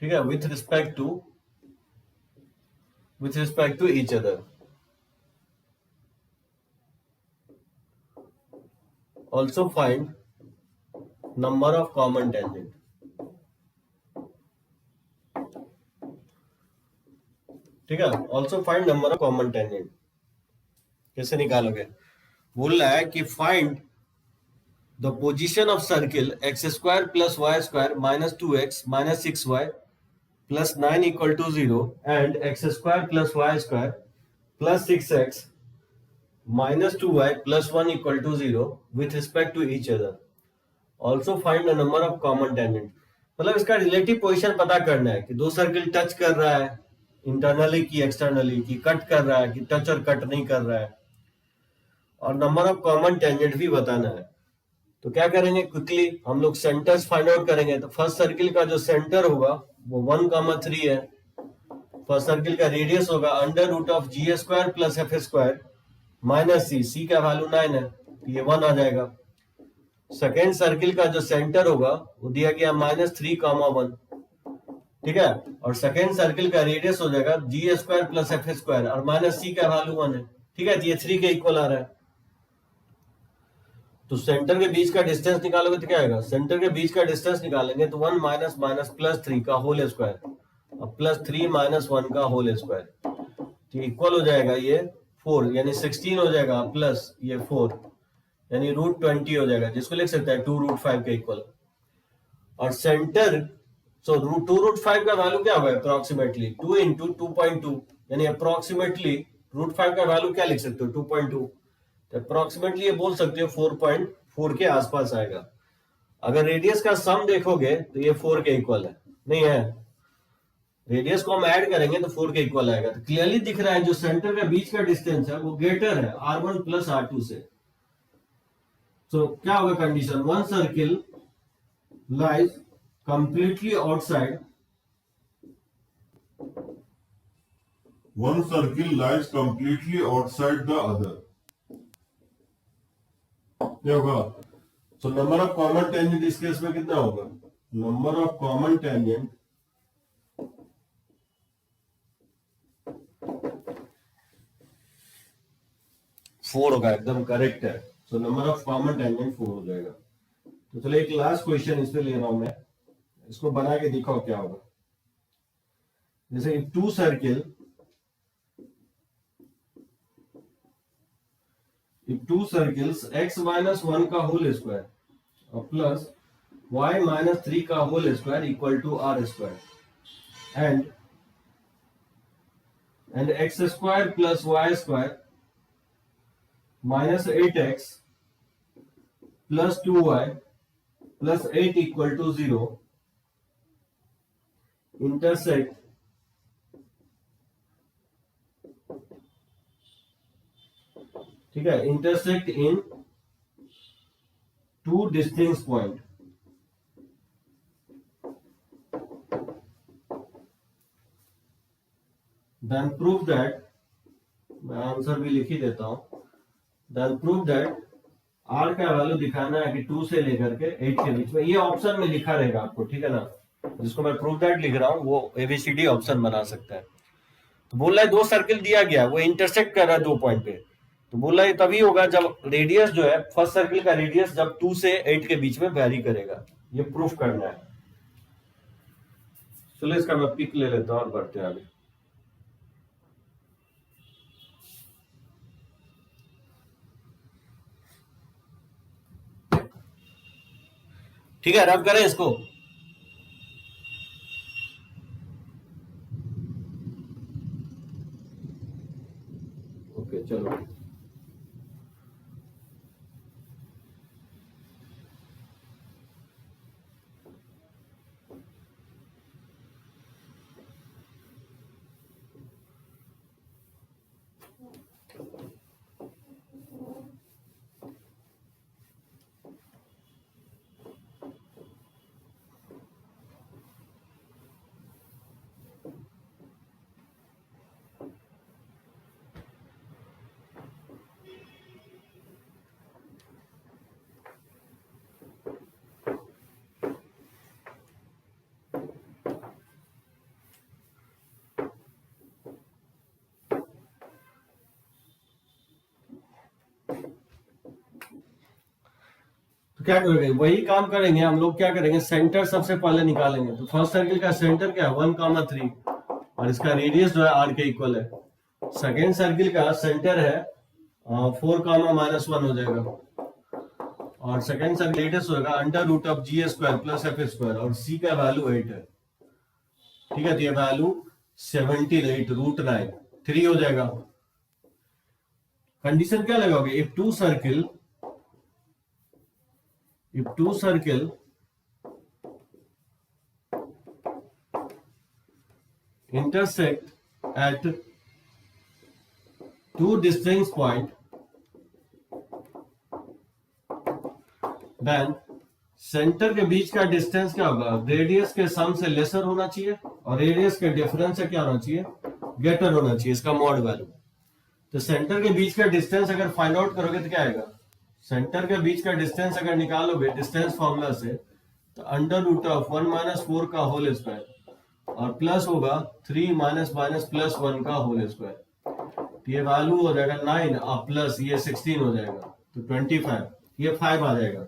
ठीक है, with respect to each other. Also find number of common tangent, ठीक है, also find number of common tangent. कैसे निकालोगे? बोल रहा है कि find the position of circle x square plus y square minus 2x minus 6y plus 9 equal to 0 and x square plus y square plus 6x minus 2y plus 1 equal to 0 with respect to each other. Also find the number of common tangents. मतलब इसका relative position पता करना है कि दो circle touch कर रहा है इंटरनली की एक्सटर्नली, की कट कर रहा है कि टच और कट नहीं कर रहा है, और नंबर ऑफ कॉमन टेंजेंट भी बताना है. तो क्या करेंगे, क्विकली हम लोग सेंटर्स फाइंड आउट करेंगे. तो फर्स्ट सर्किल का जो सेंटर होगा वो 1,3 है. फर्स्ट सर्किल का रेडियस होगा under root of ji square plus F square minus c का वैल्यू 9 है, तो ये 1 आ जाएगा. सेकेंड सर्किल का जो सेंटर होगा वो दिया गया -3,1, ठीक है. और सेकेंड सर्किल का रेडियस हो जाएगा जी स्क्वायर प्लस एफ स्क्वायर और माइनस सी का वैल्यू 1 है, ठीक है. तो ये 3 के इक्वल आ रहा है. तो सेंटर के बीच का डिस्टेंस निकालोगे तो क्या आएगा, सेंटर के बीच का डिस्टेंस निकालेंगे तो 1 माइनस माइनस प्लस 3 का होल स्क्वायर और प्लस 3 माइनस 1 का होल स्क्वायर, तो इक्वल हो जाएगा ये 4, यानी 16 हो जाएगा प्लस ये 4 यानी √20 हो जाएगा, जिसको लिख सकते हैं 2√5 के इक्वल. और सेंटर सो 2√5 का वैल्यू क्या होगा अप्रोक्सीमेटली 2 इंटू 2.2, यानी अप्रोक्सीमेटली √5 का वैल्यू क्या लिख सकते हो 2.2. तो अप्रोक्सीमेटली ये बोल सकते हो 4.4 के आसपास आएगा. अगर रेडियस का सम देखोगे तो ये 4 के इक्वल है, नहीं है, रेडियस को हम ऐड करेंगे तो 4 के इक्वल आएगा. तो क्लियरली दिख रहा है जो सेंटर के बीच का डिस्टेंस है वो ग्रेटर है r1 प्लस r2 से. तो क्या होगा condition, one circle lies completely outside, one circle lies completely outside the other. क्या होगा, तो नंबर ऑफ कॉमन टेंजेंट इस केस में कितना होगा, number of common tangent four होगा, एकदम करेक्ट है. So number of common tangent 4 हो जाएगा. तो चलो एक लास्ट क्वेश्चन इस पे ले रहा हूं मैं, इसको बना के दिखाओ क्या होगा. जैसे two circle, two circles x minus 1 का होल स्क्वायर और प्लस y माइनस 3 का whole square equal to r square and x square plus y square minus 8x plus 2y plus 8 equal to 0 intersect ठीक है, intersect in two distinct point. Then prove that, मैं answer भी लिख ही देता हूं. Then prove that r का value दिखाना है कि 2 से लेकर के 8 के बीच में. ये ऑप्शन में लिखा रहेगा आपको, ठीक है ना. जिसको मैं प्रूव दैट लिख रहा हूं वो एबीसीडी ऑप्शन बना सकता है. तो बोल रहा है दो सर्किल दिया गया, वो इंटरसेक्ट कर रहा है 2 पॉइंट पे. तो बोल रहा है तभी होगा जब रेडियस जो है फर्स्ट सर्किल का रेडियस जब 2 से 8 के बीच में वैरी करेगा. ये प्रूफ करना है. चलो इसका मैं पिक ले लेता हूं और बढ़ते हैं आगे. ठीक है, रब करें इसको. ओके चलो. क्या करेंगे, वही काम करेंगे हम लोग. क्या करेंगे, सेंटर सबसे पहले निकालेंगे. तो फर्स्ट सर्किल का सेंटर क्या है 1,3 और इसका रेडियस जो है r के इक्वल है. सेकेंड सर्किल का सेंटर है 4 कामा -1 हो जाएगा, और सेकंड सर्किल रेडियस होगा under root of ji square plus F square, और सी का वैल्यू 8 है। ठीक है, तो ये वैल्यू 78 रूट 9 3 हो जाएगा। कंडीशन क्या लगाओगे? If two circle intersect at two distinct point, then centre के बीच का डिस्टेंस क्या होगा? रेडियस के सम से लेसर होना चाहिए, और रेडियस के डिफरेंस से क्या होना चाहिए? ग्रेटर होना चाहिए, इसका मॉड वैल्यू। तो सेंटर के बीच का डिस्टेंस अगर फाइंड आउट करोगे तो क्या आएगा? सेंटर के बीच का डिस्टेंस अगर निकालोगे डिस्टेंस फॉर्मूला से, तो अंडर रूट ऑफ 1 - 4 का होल स्क्वायर, और प्लस होगा 3 माइनस माइनस प्लस 1 का होल स्क्वायर। ये वैल्यू हो जाएगा 9 और प्लस ये 16 हो जाएगा, तो 25, ये 5 आ जाएगा।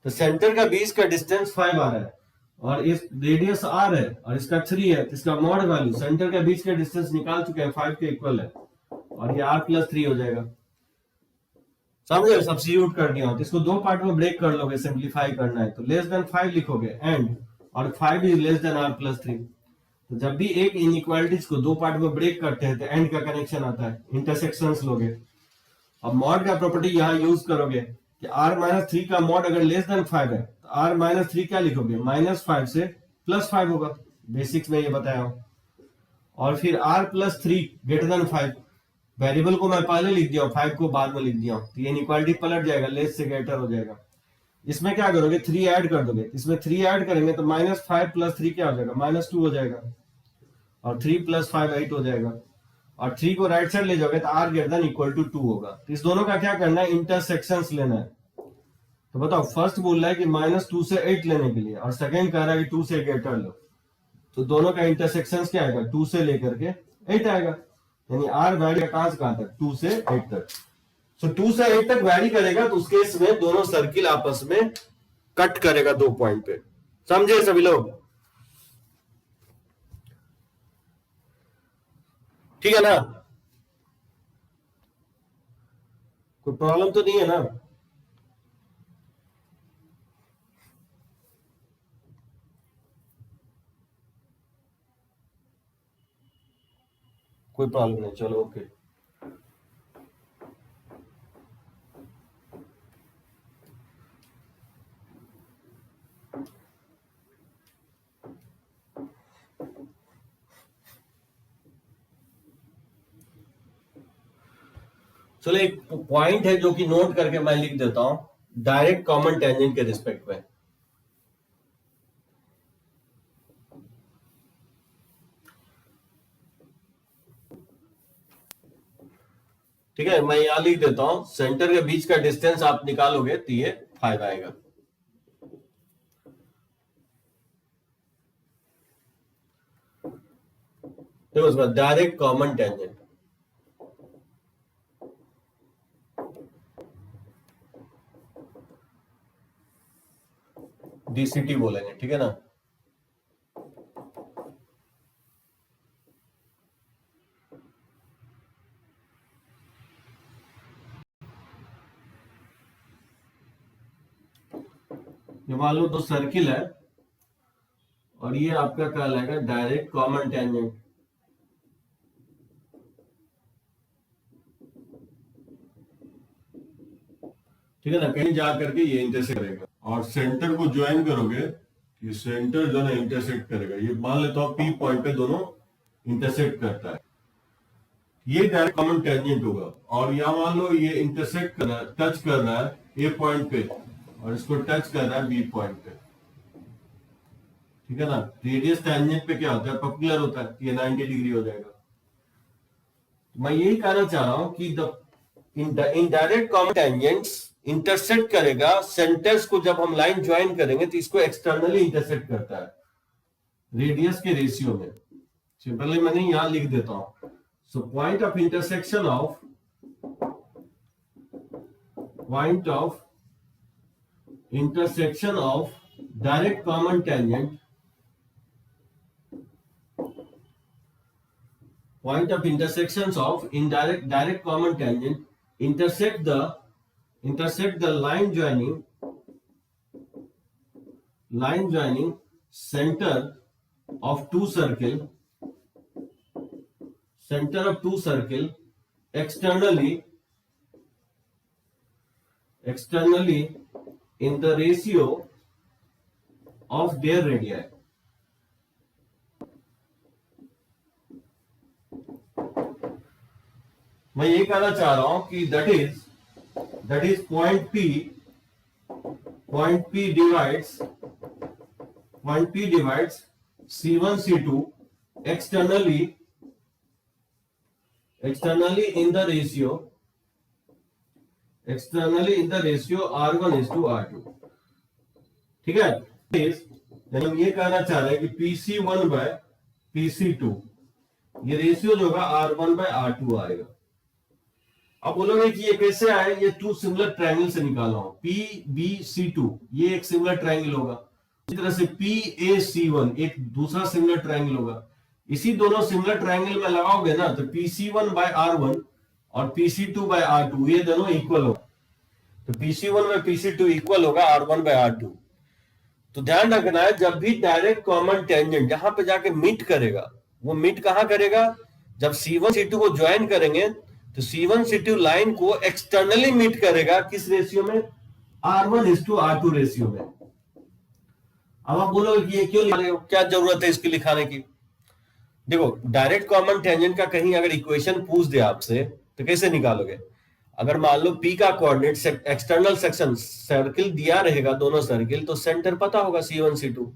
तो सेंटर का बीच का डिस्टेंस 5 आ रहा है, और इस रेडियस आर है और इसका 3 है, तो इसका मॉड वैल्यू सेंटर के बीच का डिस्टेंस निकाल चुके हैं 5 के इक्वल है, और ये आर प्लस 3 हो जाएगा। समझे? सब्स्टिट्यूट कर दिया, तो इसको दो पार्ट में ब्रेक कर लोगे, सिंप्लीफाई करना है तो लेस देन 5 लिखोगे एंड, और 5 is less than r plus 3। तो जब भी एक इनइक्वालिटीज को दो पार्ट में ब्रेक करते हैं तो एंड का कनेक्शन आता है, इंटरसेक्शंस लोगे। अब मॉड का प्रॉपर्टी यहां यूज करोगे कि r-3 का मॉड अगर लेस देन 5 है तो r-3 क्या लिखोगे? -5 से +5 होगा, बेसिक्स में ये बताया हूं। और फिर r+3 ग्रेटर देन 5, वेरिएबल को मैं पहले लिख दिया हूं, 5 को बाद में लिख दिया हूं, तो ये इनइक्वालिटी पलट जाएगा, लेस से ग्रेटर हो जाएगा। इसमें क्या करोगे? 3 ऐड कर दोगे, इसमें 3 ऐड करेंगे तो -5 + 3 क्या हो जाएगा? -2 हो जाएगा, और 3 + 5 8 हो जाएगा, और 3 को राइट साइड ले जाओगे तो r greater than equal to 2 होगा। तो इस दोनों का क्या करना है? इंटरसेक्शंस लेना है। तो बताओ, फर्स्ट बोल रहा है कि -2 से 8 लेने के लिए, और सेकंड कह रहा है कि 2 से ग्रेटर लो, तो दोनों का इंटरसेक्शंस क्या आएगा? 2 से लेकर के 8 आएगा, यानी r वैरी कहां से कहां तक? 2 से 8 तक। सो 2 से 8 तक वैरी करेगा, तो उस केस में दोनों सर्किल आपस में कट करेगा 2 पॉइंट पे। समझे सभी लोग? ठीक है ना? कोई प्रॉब्लम तो नहीं है ना? कोई प्रॉब्लम नहीं, चलो ओके। चलो, एक पॉइंट है जो कि नोट करके मैं लिख देता हूं, डायरेक्ट कॉमन टेंजेंट के रिस्पेक्ट में। ठीक है, मैं यहां लिख देता हूं, सेंटर के बीच का डिस्टेंस आप निकालोगे तो ये 5 आएगा। देखो उसमें डायरेक्ट कॉमन टेंजेंट, डीसीटी बोलेंगे, ठीक है ना? ये मान लो 2 सर्किल है, और ये आपका कहलाएगा डायरेक्ट कॉमन टेंजेंट। ठीक है ना? कहीं जा करके ये इंटरसेक्ट करेगा, और सेंटर को ज्वाइन करोगे, ये सेंटर जो है इंटरसेक्ट करेगा। ये मान लेता हूं पी पॉइंट पे दोनों इंटरसेक्ट करता है, ये डायरेक्ट कॉमन टेंजेंट होगा। और यहां मान लो ये इंटरसेक्ट कर रहा है, टच कर रहा है ए पॉइंट पे, और इसको टच कर रहा है बी पॉइंट पे। ठीक है ना? रेडियस टेंजेंट पे क्या होता है? पर्पेंडिकुलर होता है, ये 90 डिग्री हो जाएगा। मैं यही कहना चाह रहा हूं कि the indirect common tangents intersect करेगा सेंटर्स को। जब हम लाइन ज्वाइन करेंगे तो इसको एक्सटर्नली इंटरसेक्ट करता है रेडियस के रेशियो में। सिंपली मैंने यहां लिख देता हूं, so point of intersection of direct common tangent, point of intersections of direct common tangent intersect the line joining center of two circle externally in the ratio of their radii. मैं ये कहना चाह रहा हूं कि that is point P divides C1 C2 externally in the ratio R1 is to R2. ठीक है, हम ये कहना चाह रहे हैं कि PC1 by PC2 ये रेशियो जो होगा R1 by R2 आएगा। अब बोलोगे कि ये कैसे आए, ये टू सिमिलर ट्रायंगल से निकाला हूं। PBC2 ये एक सिमिलर ट्रायंगल होगा, इसी तरह से PAC1 एक दूसरा सिमिलर ट्रायंगल होगा। इसी दोनों सिमिलर ट्रायंगल में लगाओगे ना तो PC1 by R1 और PC2 by R2 ये दोनों इक्वल होगा, तो PC1 by PC2 इक्वल होगा R1 by R2। तो ध्यान रखना है, जब भी डायरेक्ट कॉमन टेंजेंट जहां पे जाके मीट करेगा, वो मीट कहां करेगा, जब C1 C2 को ज्वाइन करेंगे तो C1 C2 लाइन को एक्सटर्नली मीट करेगा, किस रेशियो में, R1 is to R2 ratio में। अब आप बोलोगे कि ये क्यों लिख रहे हो, क्या जरूरत है इसकी लिखाने की। देखो, डायरेक्ट कॉमन टेंजेंट का कहीं अगर इक्वेशन पूछ दे आपसे तो कैसे निकालोगे। अगर मान लो P का कोऑर्डिनेट एक्सटर्नल सेक्शन सर्किल दिया रहेगा, दोनों सर्किल, तो सेंटर पता होगा C1 C2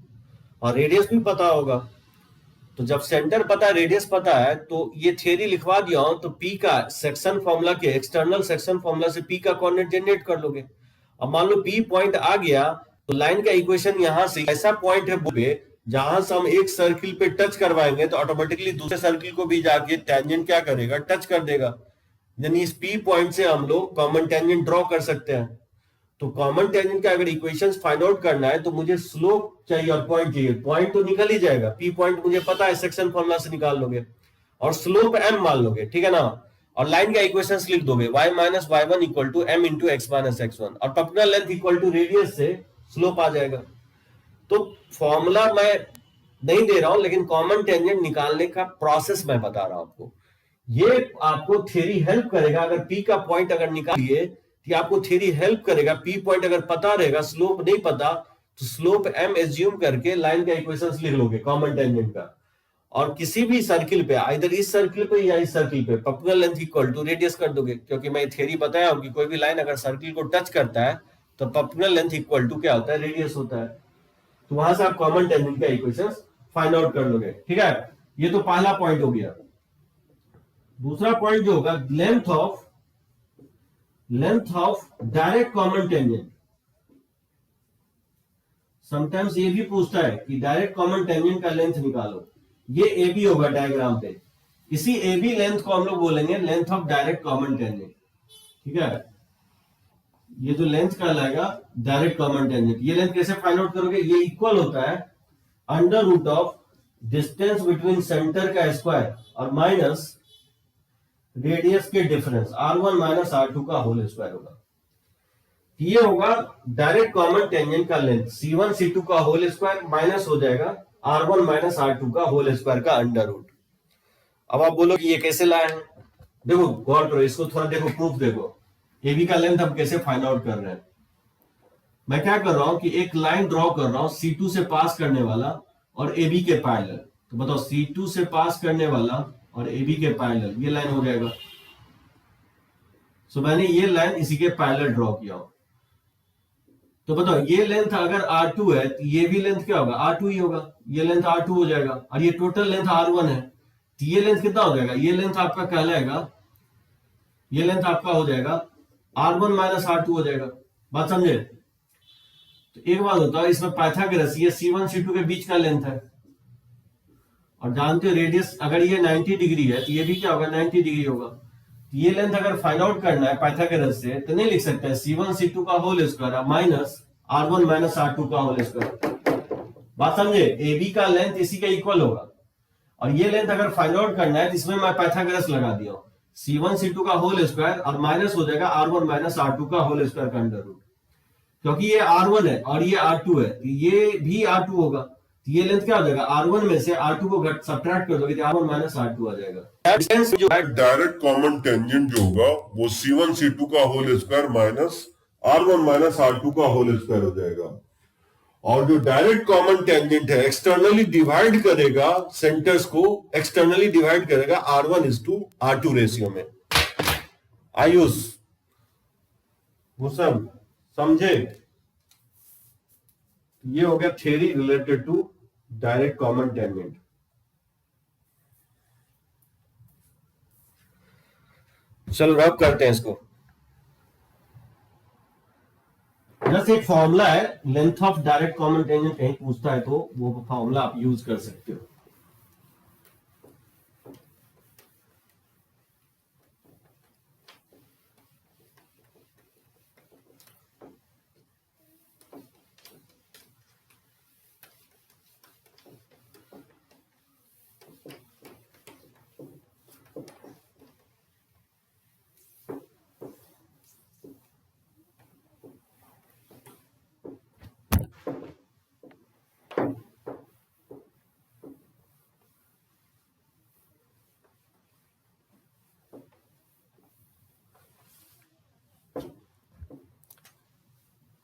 और रेडियस भी पता होगा। तो जब सेंटर पता है, रेडियस पता है, तो ये थ्योरी लिखवा दिया हूं, तो P का सेक्शन फॉर्मूला के एक्सटर्नल सेक्शन फॉर्मूला से P का कोऑर्डिनेट जनरेट कर लोगे। अब मान लो P पॉइंट आ गया तो लाइन का इक्वेशन यहां से ऐसा पॉइंट है पे जहां से हम एक सर्किल पे टच करवाएंगे तो ऑटोमेटिकली दूसरे सर्किल को भी जाके टेंजेंट क्या करेगा, टच कर देगा। यानी इस P पॉइंट से हम लोग कॉमन टेंजेंट ड्रॉ कर सकते हैं। तो कॉमन टेंजेंट का अगर इक्वेशंस फाइंड आउट करना है तो मुझे स्लोप चाहिए और पॉइंट चाहिए। पॉइंट तो निकल ही जाएगा, P पॉइंट मुझे पता है, सेक्शन फॉर्मूला से निकाल लोगे, और स्लोप m मान लोगे, ठीक है ना। और लाइन का इक्वेशंस लिख दोगे, y minus y1 equal to m into x minus x1 और particular length equal to radius से स्लोप आ जाएगा। तो फॉर्मूला मैं नहीं दे रहा हूं, लेकिन कॉमन टेंजेंट निकालने का प्रोसेस मैं बता रहा हूं आपको। ये आपको थ्योरी हेल्प करेगा। अगर P का पॉइंट अगर निकालिए कि आपको थ्योरी हेल्प करेगा। P पॉइंट अगर पता रहेगा, स्लोप नहीं पता, तो स्लोप m एज्यूम करके लाइन का इक्वेशंस लिख लोगे कॉमन टेंजेंट का। और किसी भी सर्किल पे, इधर इस सर्किल पे या इस सर्किल पे, particular length equal to radius कर दोगे, क्योंकि मैं थ्योरी बताया हूं कि कोई भी लाइन अगर सर्किल को टच करता है तो पर्टिकुलर लेंथ इक्वल टू क्या होता है, रेडियस होता है। तो वहां से आप कॉमन टेंजेंट का इक्वेशंस फाइंड आउट कर लोगे, ठीक है। ये तो पहला पॉइंट हो गया। दूसरा पॉइंट जो होगा, length of direct common tangent. Sometimes ये भी पूछता है कि डायरेक्ट कॉमन टेंजेंट का लेंथ निकालो। ये ए बी होगा डायग्राम पे, इसी ए बी लेंथ को हम लोग बोलेंगे length of direct common tangent, ठीक है। ये जो लेंथ कहलाएगा डायरेक्ट कॉमन टेंजेंट। ये लेंथ कैसे फाइंड आउट करोगे, ये इक्वल होता है under root of distance between centre का स्क्वायर और माइनस रेडियस के डिफरेंस R1 माइनस R2 का होल स्क्वायर होगा। ये होगा डायरेक्ट कॉमन टेंजेंट का लेंथ, C1 C2 का होल स्क्वायर माइनस हो जाएगा R1 माइनस R2 का होल स्क्वायर का अंडर रूट। अब आप बोलो कि ये कैसे लाए हैं, देखो गौर करो, इसको थोड़ा देखो, प्रूफ देखो। AB का लेंथ हम कैसे फाइंड आउट कर रहे हैं। मैं क्या कर रहा हूं कि एक लाइन ड्रॉ कर रहा हूं C2 से पास करने वाला और AB के पैरेलल। तो बताओ, C2 से पास करने वाला और AB के पैरेलल, ये लाइन हो जाएगा। सो मैंने ये लाइन इसी के पैरेलल ड्रॉ किया। तो बताओ, ये लेंथ अगर R2 है तो ये भी लेंथ क्या होगा, R2 ही होगा। ये लेंथ R2 हो जाएगा और ये टोटल लेंथ R1 है, तो ये लेंथ कितना हो जाएगा, ये लेंथ आपका कहलाएगा, ये लेंथ आपका हो जाएगा R1 माइनस R2 हो जाएगा। बात समझे। तो एक बात होता है, इसमें पाइथागोरस, ये C1 C2 के बीच का लेंथ है और जानते हो रेडियस अगर ये 90 डिग्री है तो ये भी क्या होगा, 90 डिग्री होगा। ये लेंथ अगर फाइंड आउट करना है पाइथागोरस से तो नहीं लिख सकते हैं C1 C2 का whole square minus R1 minus R2 का होल स्क्वायर। बात समझे। AB का लेंथ इसी का इक्वल होगा और ये लेंथ अगर फाइंड आउट करना है तो इसमें मैं पाइथागोरस लगा दिया हूं। C1 C2 का होल स्क्वायर और माइनस हो जाएगा R1 माइनस R2 का होल स्क्वायर का अंडर रूट, क्योंकि ये R1 है और ये R2 है, ये भी R2 होगा, तो ये लेंथ क्या हो जाएगा, R1 में से R2 को सब्ट्रैक्ट कर दोगे तो R1 माइनस R2 आ जाएगा। डिस्टेंस जो है डायरेक्ट कॉमन टेंजेंट जो होगा वो C1 C2 का whole square minus R1 minus R2 का होल स्क्वायर हो जाएगा। और जो डायरेक्ट कॉमन टेंजेंट है एक्सटर्नली डिवाइड करेगा सेंटर्स को, एक्सटर्नली डिवाइड करेगा R1:R2 रेशियो में। आयुष, भूषण, समझे? ये हो गया theory related to direct common tangent. चलो रब करते हैं इसको। जैसे एक फॉर्मूला है, length of direct common tangent कहीं पूछता है तो वो फॉर्मूला आप यूज कर सकते हो।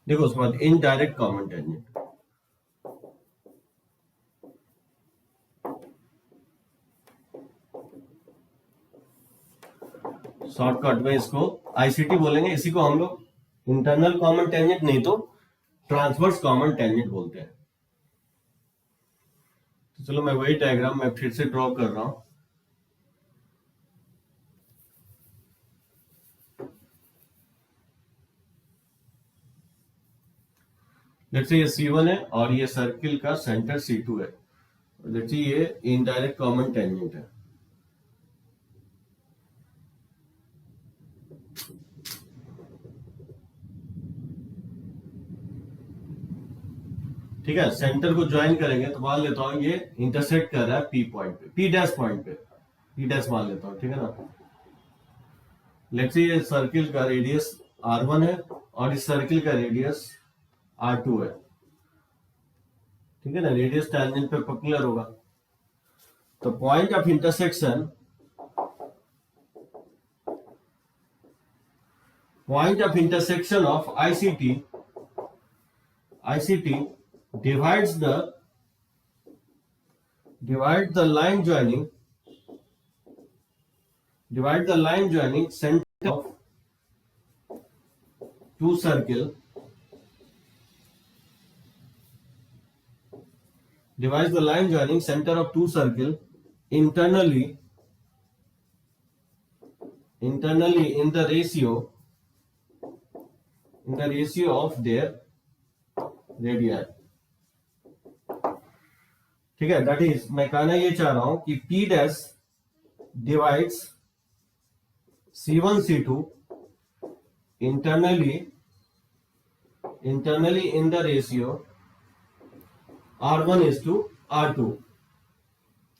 देखो उसके बाद इनडायरेक्ट कॉमन टेंजेंट, शॉर्टकट में इसको आईसीटी बोलेंगे, इसी को हम लोग इंटरनल कॉमन टेंजेंट नहीं तो ट्रांसवर्स कॉमन टेंजेंट बोलते हैं। तो चलो मैं वही डायग्राम मैं फिर से ड्रॉ कर रहा हूं। लेट्स से ये C1 है और ये सर्किल का सेंटर C2 है, लेट्स से ये इनडायरेक्ट कॉमन टेंजेंट है। ठीक है, सेंटर को ज्वाइन करेंगे तो मान लेता हूं ये इंटरसेक्ट कर रहा है P पॉइंट पे, P डैश पॉइंट पे, P डैश मान लेता हूं, ठीक है ना। लेट्स से ये सर्किल का रेडियस R1 है और इस सर्किल का रेडियस R2 है, ठीक है ना। रेडियस टेंजेंट पे पर्पेंडिकुलर होगा, तो point of intersection, point of intersection of ICT divides the line joining center of two circle, divides the line joining center of two circle internally in the ratio of their radii, ठीक है। That is, मैं कहना ये चाह रहा हूं कि P dash divides C1 C2 internally in the ratio R1:R2,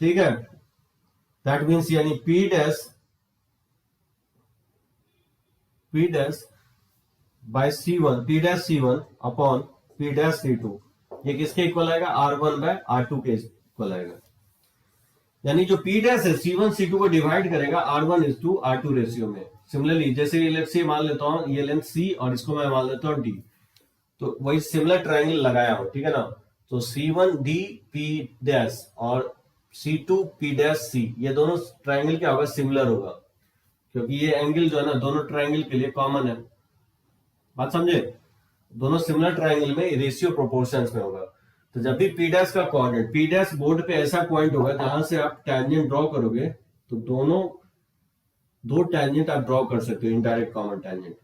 ठीक है। दैट मीन्स यानी P dash by C1 upon P dash C2, ये किसके इक्वल आएगा, R1/R2 के इक्वल आएगा। यानी जो P डैश है C1 C2 को डिवाइड करेगा R1:R2 रेशियो में। सिमिलरली जैसे ये लेट्स से मान लेता हूं ये लेंथ C और इसको मैं मान लेता हूं D, तो वही सिमिलर ट्रायंगल लगाया हो, ठीक है ना। तो C1D P डैश और C2 P डैश C, ये दोनों ट्रायंगल क्या होगा, सिमिलर होगा, क्योंकि ये एंगल जो है ना दोनों ट्रायंगल के लिए कॉमन है। बात समझे, दोनों सिमिलर ट्रायंगल में रेशियो प्रोपोर्शंस में होगा। तो जब भी P डैश का कोऑर्डिनेट, P डैश बोर्ड पे ऐसा पॉइंट होगा जहां से आप टेंजेंट ड्रॉ करोगे तो दो टेंजेंट आप ड्रॉ कर सकते हो, इनडायरेक्ट कॉमन टेंजेंट।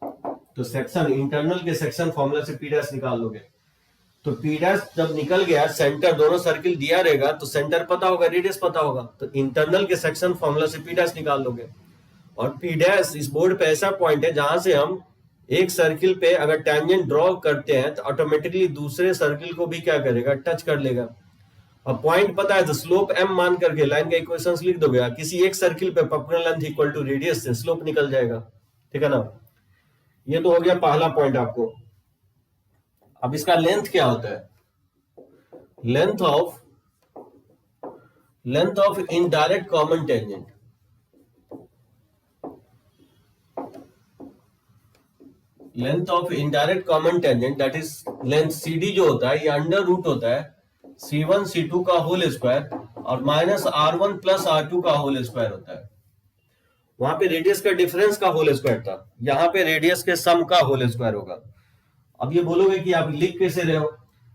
तो सेक्शन इंटरनल के सेक्शन फॉर्मूला से P डैश निकाल लोगे, तो P डैश जब निकल गया, सेंटर दोनों सर्किल दिया रहेगा तो सेंटर पता होगा, रेडियस पता होगा, तो इंटरनल के सेक्शन फॉर्मूला से P डैश निकाल लोगे। और P डैश इस बोर्ड पे ऐसा पॉइंट है जहां से हम एक सर्किल पे अगर टेंजेंट ड्रॉ करते हैं तो ऑटोमेटिकली दूसरे सर्किल को भी क्या करेगा, टच कर लेगा। और पॉइंट पता है तो स्लोप m मान करके लाइन का इक्वेशंस लिख दोगे, किसी एक सर्किल पे perpendicular length equal to radius से स्लोप निकल जाएगा, ठीक है ना। ये तो हो गया पहला पॉइंट आपको। अब इसका लेंथ क्या होता है, length of indirect common tangent. Length of indirect common tangent that is length CD जो होता है ये अंडर रूट होता है C1 C2 का होल स्क्वायर और माइनस R1 प्लस R2 का होल स्क्वायर होता है। वहां पे रेडियस का डिफरेंस का होल स्क्वायर था, यहाँ पे रेडियस के सम का होल स्क्वायर होगा। अब ये बोलोगे कि आप लिख कैसे रहे हो,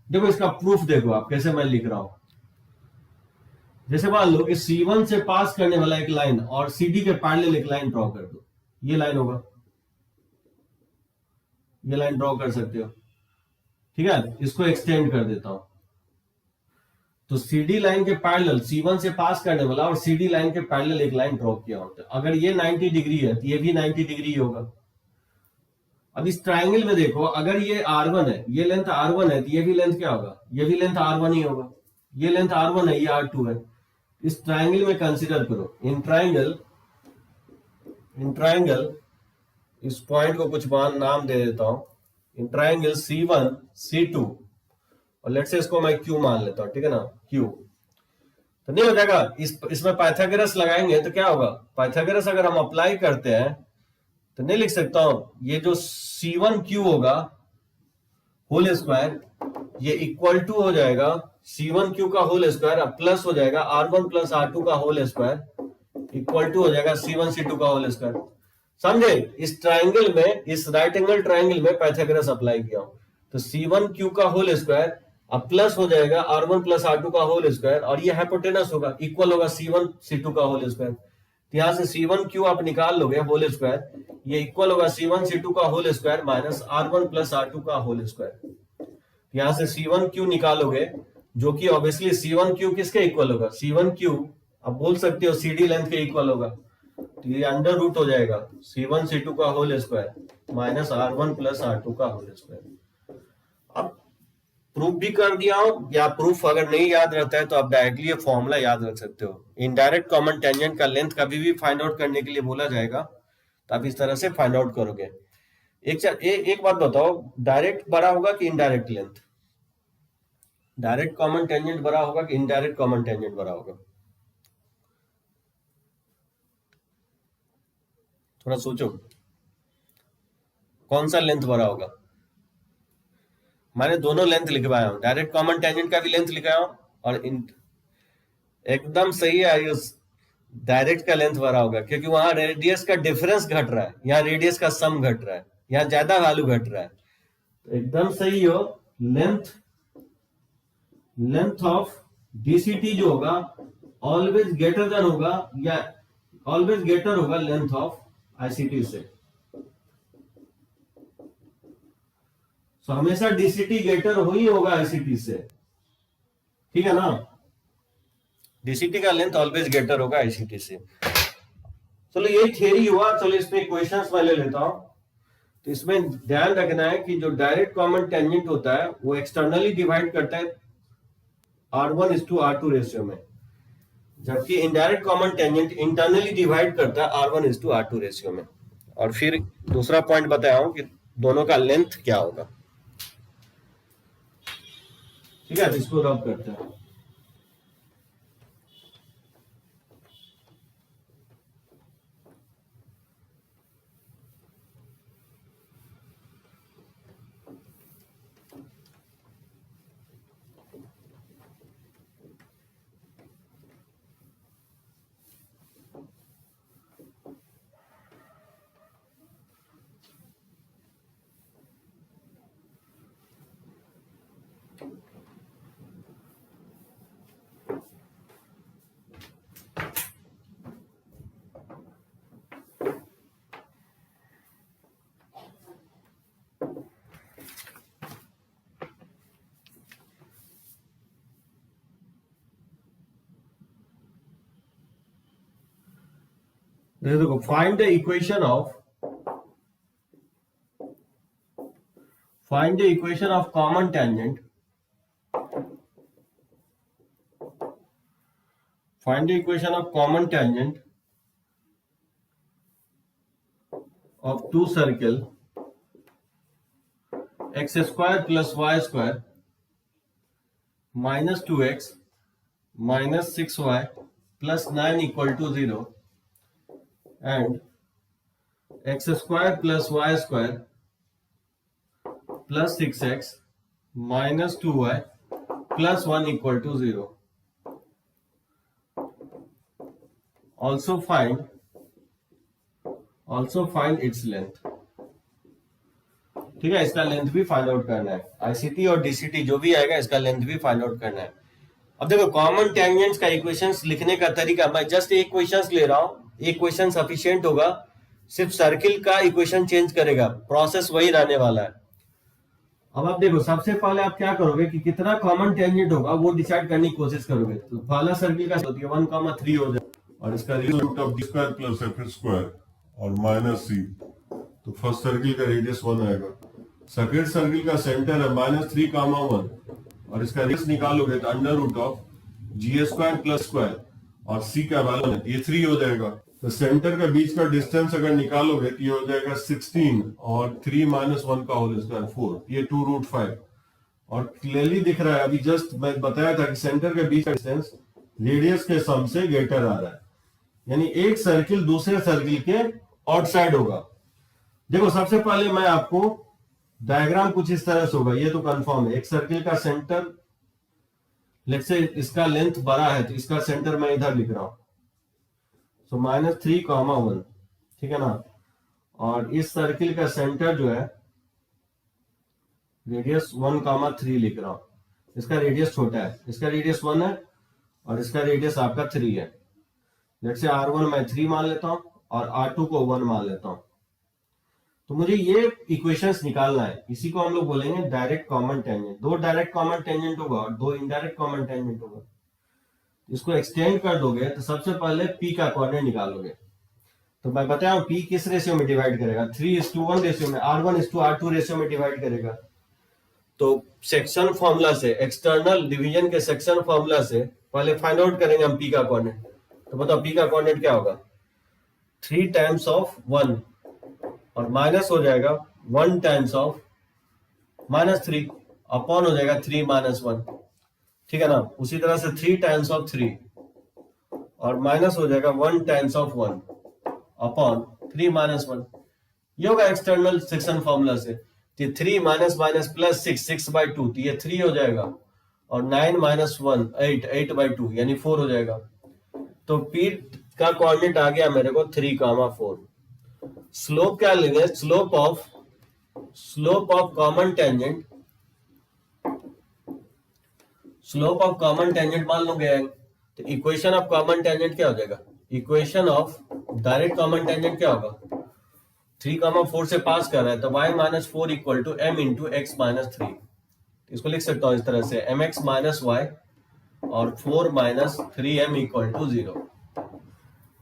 देखो इसका प्रूफ देखो आप कैसे मैं लिख रहा हूं। जैसे मान लो कि C1 से पास करने वाला एक लाइन और CD के पैरेलल एक लाइन ड्रॉ कर दो, ये लाइन होगा, ये लाइन ड्रॉ कर सकते हो, ठीक है। इसको एक्सटेंड कर देता हूं, तो CD लाइन के पैरेलल C1 से पास करने वाला और CD लाइन के पैरेलल एक लाइन ड्रॉ किया होता है। अगर ये 90 डिग्री है तो ये भी 90 डिग्री होगा। अब इस ट्राइंगल में देखो, अगर ये R1 है, ये लेंथ R1 है, तो ये भी लेंथ क्या होगा, ये भी लेंथ R1 ही होगा। ये लेंथ R1 है, ये R2 है। इस ट्राइंगल में कंसीडर करो, इन ट्राइंगल इस पॉइंट को कुछ नाम दे देता हूं, इन ट्राइंगल C1 C2 और लेट्स से इसको मैं Q मान लेता हूं, ठीक है ना, Q। तो नहीं हो जाएगा, इसमें पाइथागोरस लगाएंगे तो क्या होगा, पाइथागोरस अगर हम अप्लाई करते हैं तो नहीं लिख सकता हूं, ये जो C1Q होगा होल स्क्वायर ये इक्वल टू हो जाएगा C1Q का होल स्क्वायर, अब प्लस हो जाएगा R1 प्लस R2 का होल स्क्वायर इक्वल टू हो जाएगा C1 C2 का होल स्क्वायर। समझे, इस ट्राइंगल में, इस राइट एंगल ट्राइंगल में पाइथागोरस अप्लाई किया हूं, तो C1Q का होल स्क्वायर अब प्लस हो जाएगा R1 प्लस R2 का होल स्क्वायर और ये हाइपोटेनस होगा, इक्वल होगा C1 C2 का होल स्क्वायर। यहां से C1Q आप निकाल लोगे होल स्क्वायर, ये इक्वल होगा C1 C2 का whole square minus R1 plus R2 का होल स्क्वायर। यहां से C1Q निकालोगे जो कि ऑब्वियसली C1Q किसके इक्वल होगा, C1Q आप बोल सकते हो CD लेंथ के इक्वल होगा, तो ये अंडर रूट हो जाएगा C1 C2 का whole square minus R1 plus R2 का होल स्क्वायर। अब प्रूफ भी कर दिया हूं, या प्रूफ अगर नहीं याद रहता है तो आप डायरेक्टली ये फॉर्मूला याद रख सकते हो। इनडायरेक्ट कॉमन टेंजेंट का लेंथ कभी भी फाइंड आउट करने के लिए बोला जाएगा तो आप इस तरह से फाइंड आउट करोगे। एक बात बताओ, डायरेक्ट बड़ा होगा कि indirect length, direct common tangent बड़ा होगा कि इनडायरेक्ट कॉमन टेंजेंट बड़ा होगा, थोड़ा सोचो कौन सा लेंथ बड़ा होगा। मैंने दोनों लेंथ लिखवाया हूं, डायरेक्ट कॉमन टेंजेंट का भी लेंथ लिखाया हूं और एकदम सही है आयुष, डायरेक्ट का लेंथ बड़ा होगा क्योंकि वहां रेडियस का डिफरेंस घट रहा है, यहाँ रेडियस का सम घट रहा है, यहाँ ज्यादा वैल्यू घट रहा है, तो एकदम सही हो। लेंथ ऑफ DCT जो होगा ऑलवेज ग्रेटर देन होगा, या ऑलवेज ग्रेटर होगा लेंथ ऑफ ICT से। तो हमेशा DCT ग्रेटर हो ही होगा ICT से, ठीक है ना। DCT का लेंथ ऑलवेज ग्रेटर होगा ICT से। चलो ये थियरी हुआ, चलो इसमें क्वेश्चंस मैं ले लेता हूं। तो इसमें ध्यान रखना है कि जो डायरेक्ट कॉमन टेंजेंट होता है वो एक्सटर्नली डिवाइड करता है R1:R2 रेशियो में, जबकि indirect common tangent internally divide करता है R1:R2 रेशियो में। और फिर दूसरा पॉइंट बताया हूं कि दोनों का लेंथ क्या होगा, ठीक है। इसको रब करते हैं। देखो, find the equation of common tangent Find the equation of common tangent of two circle x square plus y square minus 2x minus 6y plus 9 equal to 0 and x square plus y square plus 6x minus 2y plus 1 equal to 0. Also find its length. ठीक है, इसका length भी find out करना है. ICT और DCT जो भी आएगा इसका लेंथ भी फाइंड आउट करना है. अब देखो कॉमन टेंजेंट्स का इक्वेशंस लिखने का तरीका, मैं जस्ट एक क्वेश्चंस ले रहा हूं, एक क्वेश्चन सफिशिएंट होगा, सिर्फ सर्किल का इक्वेशन चेंज करेगा, प्रोसेस वही रहने वाला है. अब आप देखो सबसे पहले आप क्या करोगे कि कितना कॉमन टेंजेंट होगा वो डिसाइड करने की कोशिश करोगे. तो पहला सर्किल का होती है 1,3 हो जाए और इसका root of d square plus F square और माइनस सी. तो फर्स्ट सर्किल का रेडियस 1 आएगा. सेकंड सर्किल का सेंटर है -3,1 और इसका रेडियस निकालोगे तो under root of ji square plus square और सी का वैल्यू है ये 3 हो जाएगा. तो सेंटर के बीच का डिस्टेंस अगर निकालोगे तो ये हो जाएगा 16 और 3 - 1 का होल स्क्वायर 4, ये 2√5. और क्लियरली दिख रहा है, अभी जस्ट मैं बताया था कि सेंटर के बीच का डिस्टेंस रेडियस के सम से ग्रेटर आ रहा है, यानी एक सर्किल दूसरे सर्किल के आउटसाइड होगा. देखो सबसे पहले मैं आपको डायग्राम कुछ इस तरह से होगा, ये तो कंफर्म है. एक सर्किल का सेंटर, लेट्स से इसका लेंथ बड़ा है तो इसका सेंटर मैं इधर लिख रहा हूं, सो -3,1, ठीक है ना. और इस सर्किल का सेंटर जो है रेडियस 1,3 लिख रहा हूं. इसका रेडियस छोटा है, इसका रेडियस 1 है और इसका रेडियस आपका 3 है. लेट्स से R1 मैं 3 मान लेता हूं और R2 को 1 मान लेता हूं. तो मुझे ये इक्वेशंस निकालना है, इसी को हम लोग बोलेंगे direct common tangent. 2 direct common tangent होगा और 2 इनडायरेक्ट कॉमन टेंजेंट होगा. इसको एक्सटेंड कर दोगे तो सबसे पहले P का कोऑर्डिनेट निकालोगे. तो मैं बताया P किस रेशियो में डिवाइड करेगा, 3:1 रेशियो में, R1:R2 रेशियो में डिवाइड करेगा. तो सेक्शन फॉर्मूला से, एक्सटर्नल डिवीजन के सेक्शन फॉर्मूला से पहले फाइंड आउट करेंगे हम P का कोऑर्डिनेट. तो बताओ P का कोऑर्डिनेट क्या होगा, 3 टाइम्स ऑफ 1 और माइनस हो जाएगा 1 टाइम्स ऑफ -3 अपॉन हो जाएगा 3 - 1, ठीक है ना. उसी तरह से 3 टाइम्स ऑफ 3 और माइनस हो जाएगा 1 टाइम्स ऑफ 1 अपॉन 3 - 1. ये होगा एक्सटर्नल सेक्शन फॉर्मूला से. तो 3 - प्लस 6/2, तो ये 3 हो जाएगा और 9 - 1 8/2 यानी 4 हो जाएगा. तो P का कोऑर्डिनेट आ गया मेरे को 3,4. स्लोप क्या लेंगे, slope of common tangent, slope of common tangent मान लोगे. तो इक्वेशन ऑफ कॉमन टेंजेंट क्या हो जाएगा, equation of direct common tangent क्या होगा, 3,4 से पास कर रहा है तो y - 4 equal to m into x - 3. इसको लिख सकता हूं इस तरह से, mx - y और 4 - 3m इक्वल टू 0,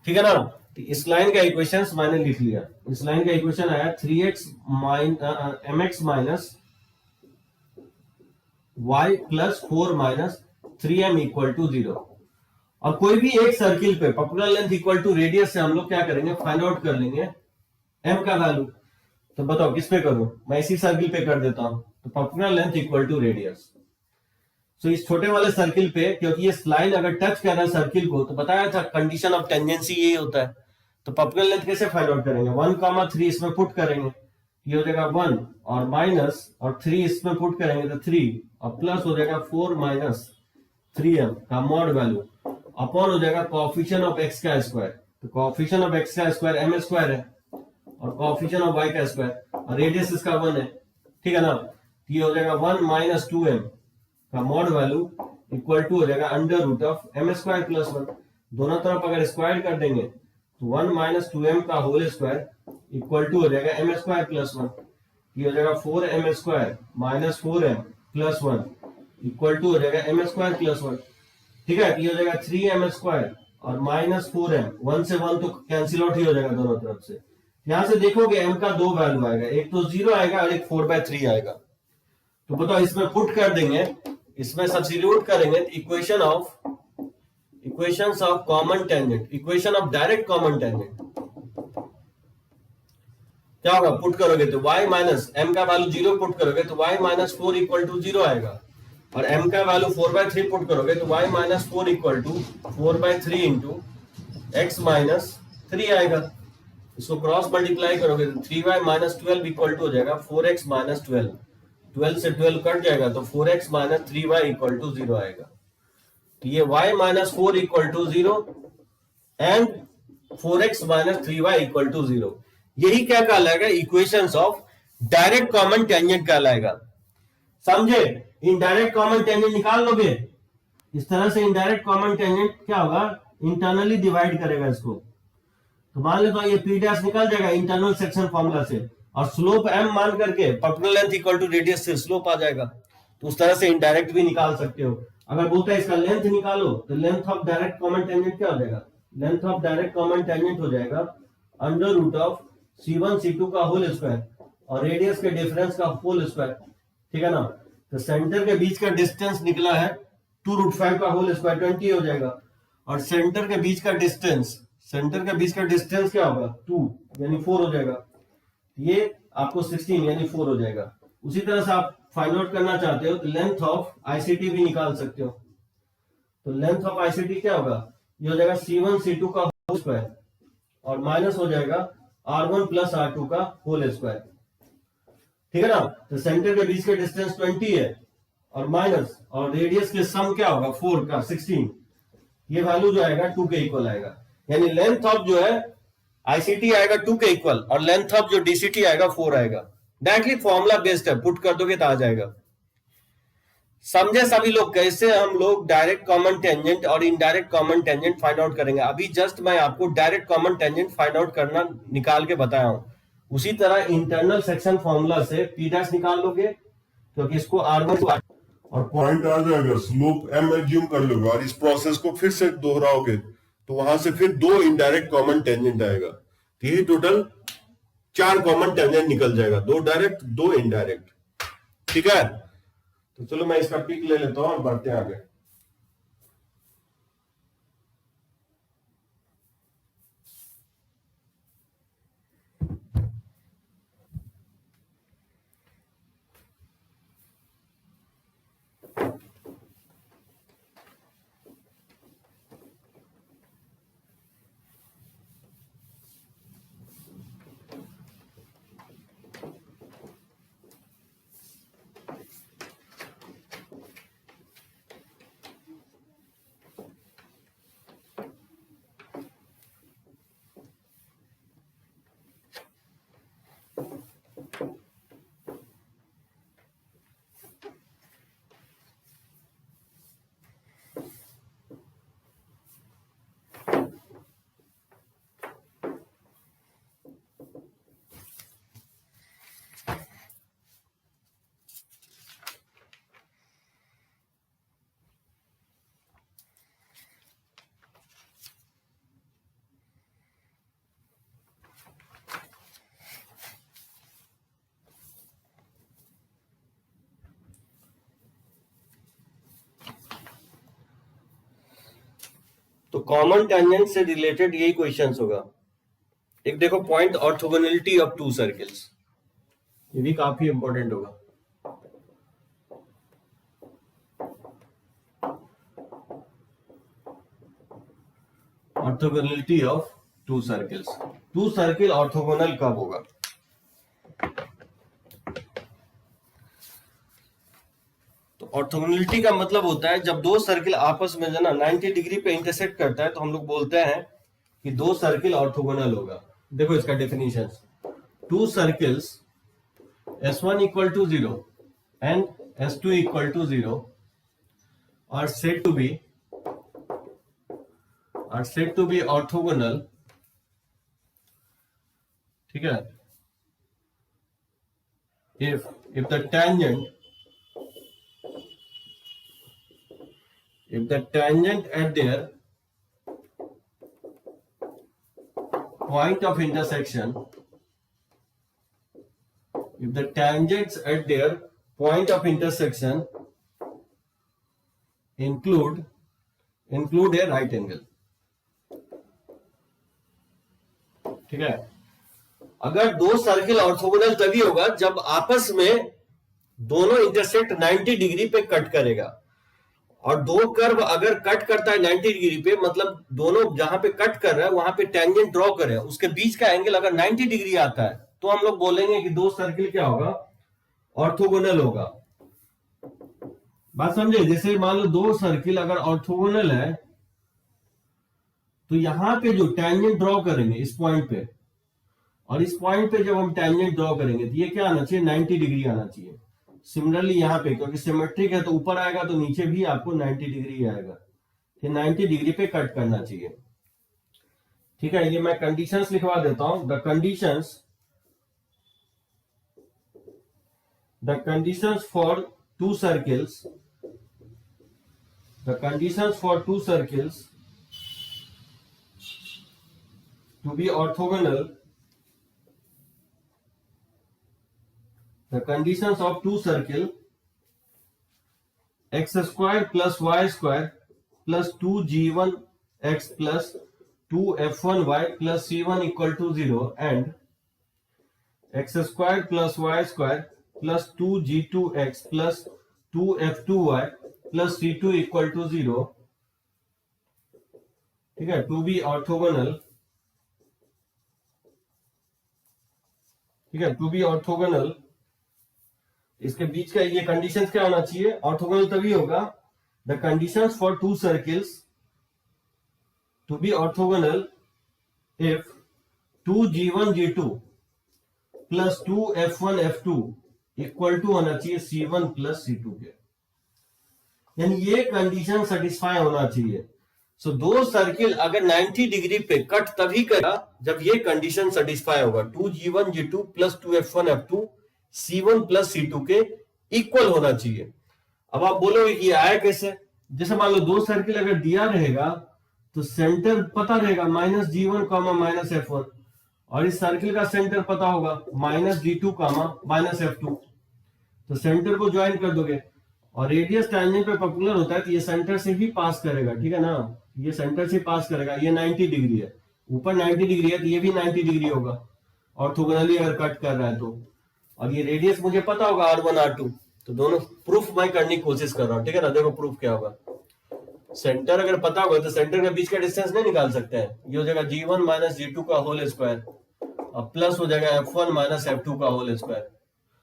ठीक है ना. तो इस लाइन का इक्वेशंस मैंने लिख लिया. इस लाइन का इक्वेशन आया 3x mx - y plus 4 - 3m equal to 0. और कोई भी एक सर्किल पे popular length equal to radius से हम लोग क्या करेंगे, फाइंड आउट कर लेंगे m का वैल्यू. तो बताओ किस पे करूं, मैं इसी सर्किल पे कर देता हूं. तो popular length equal to radius. So इस छोटे वाले सर्किल पे, क्योंकि ये लाइन अगर टच कर रहा है सर्किल को, तो बताया था कंडीशन ऑफ टेंजेंसी यही होता है. तो पॉपुलर लेंथ कैसे फाइंड आउट करेंगे, 1,3 इसमें पुट करेंगे, ये हो जाएगा 1 और माइनस और 3 इसमें पुट करेंगे तो 3 और प्लस हो जाएगा 4 - 3m का मॉड वैल्यू अपॉन हो जाएगा कोएफिशिएंट ऑफ x का स्क्वायर. तो कोएफिशिएंट ऑफ x का स्क्वायर m स्क्वायर है और कोएफिशिएंट ऑफ y का स्क्वायर और रेडियस इसका 1 है, ठीक है ना. ये हो जाएगा 1 - 2m का मॉड वैल्यू इक्वल टू हो जाएगा under root of m square plus 1. दोनों तरफ अगर स्क्वायर कर देंगे तो 1 - 2m का होल स्क्वायर इक्वल टू हो जाएगा m स्क्वायर प्लस 1. ये हो जाएगा 4m square minus 4m plus 1 equal to हो जाएगा m स्क्वायर प्लस 1, ठीक है. ये हो जाएगा 3m स्क्वायर और माइनस 4m, 1 से 1 तो कैंसिल आउट ही हो जाएगा दोनों तरफ से. यहां से देखोगे m का 2 वैल्यू आएगा, एक तो 0 आएगा और एक 4/3 आएगा. तो बताओ इसमें पुट कर देंगे, इसमें सब्स्टिट्यूट करेंगे, equation equations of common tangent, equation of direct common tangent क्या होगा? पुट करोगे तो y माइनस m का वैल्यू 0 पुट करोगे तो y माइनस 4 इक्वल टू 0 आएगा, और m का वैल्यू 4/3 पुट करोगे तो y minus 4 equal to 4/3 into x minus 3 आएगा। इसको क्रॉस मल्टीप्लाई करोगे तो 3y माइनस 12 इक्वल टू हो जाएगा 4x माइनस 12, 12 से 12 कट जाएगा तो 4x minus 3y equal to 0 आएगा। तो ये y minus 4 equal to 0 and 4x minus 3y equal to 0, यही क्या कहलाएगा? Equations of direct common tangent कहलाएगा। समझे? इनडायरेक्ट कॉमन टेंजेंट निकाल लोगे इस तरह से। इनडायरेक्ट कॉमन टेंजेंट क्या होगा? इंटरनली डिवाइड करेगा इसको, तो मान लो तो ये p डैश निकल जाएगा इंटरनल सेक्शन फॉर्मूला से, और स्लोप m मान करके particular length equal to radius से स्लोप आ जाएगा। तो उस तरह से इनडायरेक्ट भी निकाल सकते हो। अगर बोलता है इसका लेंथ निकालो तो length of direct common tangent क्या हो जाएगा? Length of direct common tangent हो जाएगा under root of c1 c2 का होल स्क्वायर और रेडियस के डिफरेंस का होल स्क्वायर, ठीक है ना। तो सेंटर के बीच का डिस्टेंस निकला है 2√5 का होल स्क्वायर 20 हो जाएगा, और सेंटर के बीच का डिस्टेंस क्या होगा? 2 यानी 4 हो जाएगा। ये आपको 16 यानी 4 हो जाएगा। उसी तरह से आप फाइंड आउट करना चाहते हो तो लेंथ ऑफ आईसीटी भी निकाल सकते हो। तो लेंथ ऑफ आईसीटी क्या होगा? ये हो जाएगा c1 c2 का होल स्क्वायर और माइनस हो जाएगा r1 प्लस r2 का होल स्क्वायर, ठीक है ना। तो सेंटर के बीच का डिस्टेंस 20 है और माइनस, और रेडियस के सम क्या होगा? 4 का 16, ये वैल्यू जो आएगा 2 के इक्वल आएगा। यानी लेंथ ऑफ जो है आईसीटी आएगा 2 के इक्वल और लेंथ ऑफ जो डीसीटी आएगा 4 आएगा। डायरेक्टली फॉर्मूला बेस्ड है, पुट कर दोगे तो आ जाएगा। समझे सभी लोग कैसे हम लोग डायरेक्ट कॉमन टेंजेंट और indirect common tangent find out करेंगे? अभी जस्ट मैं आपको direct common tangent find out करना निकाल के बताया हूं। उसी तरह इंटरनल सेक्शन फॉर्मूला से p डैश निकाल लोगे, क्योंकि इसको r1 और पॉइंट आ जाएगा, स्लोप m एज्यूम कर लोगे और इस प्रोसेस को फिर से दोहराओगे तो वहां से फिर 2 इनडायरेक्ट कॉमन टेंजेंट आएगा। तो ये टोटल 4 कॉमन टेंजेंट निकल जाएगा, 2 डायरेक्ट 2 इनडायरेक्ट, ठीक है। तो चलो मैं इसका पिक ले लेता हूं और बढ़ते हैं आगे। तो कॉमन टेंजेंट से रिलेटेड यही क्वेश्चंस होगा। एक देखो पॉइंट ऑर्थोगोनलिटी ऑफ 2 सर्कल्स, ये भी काफी इंपॉर्टेंट होगा। Orthogonality of 2 circles, 2 circle orthogonal कब होगा? तो ऑर्थोगोनलिटी का मतलब होता है जब 2 सर्किल आपस में जो ना 90 डिग्री पे इंटरसेक्ट करता है तो हम लोग बोलते हैं कि 2 सर्किल ऑर्थोगोनल होगा। देखो इसका definition, 2 circles S1 equal to 0 and S2 equal to 0 are said to be orthogonal, ठीक है, if the tangent at their point of intersection, if the tangents at their point of intersection include include A right angle. ठीक है, अगर दो circle orthogonal तभी होगा जब आपस में दोनों इंटरसेक्ट 90 डिग्री पे कट करेगा। और दो कर्व अगर कट करता है 90 डिग्री पे, मतलब दोनों जहां पे कट कर रहा है वहां पे टेंजेंट ड्रॉ करे, उसके बीच का एंगल अगर 90 डिग्री आता है तो हम लोग बोलेंगे कि दो सर्किल क्या होगा, ऑर्थोगोनल होगा। बात समझे? जैसे मान लो दो सर्किल अगर ऑर्थोगोनल है तो यहां पे जो टेंजेंट ड्रॉ करेंगे इस पॉइंट पे, और इस पॉइंट पे जब हम टेंजेंट ड्रॉ करेंगे तो ये क्या आना चाहिए, 90 डिग्री आना चाहिए। सिमिलरली यहाँ पे क्योंकि सिमेट्रिक है तो ऊपर आएगा तो नीचे भी आपको 90 डिग्री आएगा, ये 90 डिग्री पे कट करना चाहिए। ठीक है, ये मैं कंडीशंस लिखवा देता हूं। The conditions for two circles, the conditions for two circles to be orthogonal, the conditions of two circle x square plus y square plus 2g1 x plus 2f1 y plus c1 equal to 0 and x square plus y square plus 2g2 x plus 2f2 y plus c2 equal to 0, ठीक है, to be orthogonal. ठीक है, to be orthogonal, इसके बीच का ये conditions क्या होना चाहिए, ऑर्थोगोनल तभी होगा the conditions for two circles to be orthogonal if 2g1 g2 plus 2f1 f2 equal to होना चाहिए c1 प्लस c2 के, यानी ये कंडीशन सेटिस्फाई होना चाहिए। सो दो सर्किल अगर 90 डिग्री पे कट तभी करेगा जब ये कंडीशन सेटिस्फाई होगा, 2g1 g2 plus 2f1 f2 C1 plus C2 के इक्वल होना चाहिए। अब आप बोलोगे कि आया कैसे? जैसे मान लो दो सर्किल अगर दिया रहेगा तो सेंटर पता रहेगा -g1 -f1, और इस सर्किल का सेंटर पता होगा -g2 -f2, तो सेंटर को ज्वाइन कर दोगे और रेडियस टेंजेंट पे पर्पेंडिकुलर होता है तो ये सेंटर से ही पास करेगा। ठीक है ना, ये सेंटर से पास करेगा। ये 90 डिग्री है, ऊपर 90 डिग्री है तो ये भी 90 डिग्री होगा ऑर्थोगोनली अगर कट कर रहा है तो। और ये रेडियस मुझे पता होगा R1 R2, तो दोनों प्रूफ मैं करने की कोशिश कर रहा हूं। ठीक है ना, देखो प्रूफ क्या होगा। सेंटर अगर पता होगा तो सेंटर के बीच का डिस्टेंस नहीं निकाल सकते हैं, ये हो जाएगा g1 माइनस g2 का होल स्क्वायर और प्लस हो जाएगा f1 माइनस f2 का होल स्क्वायर,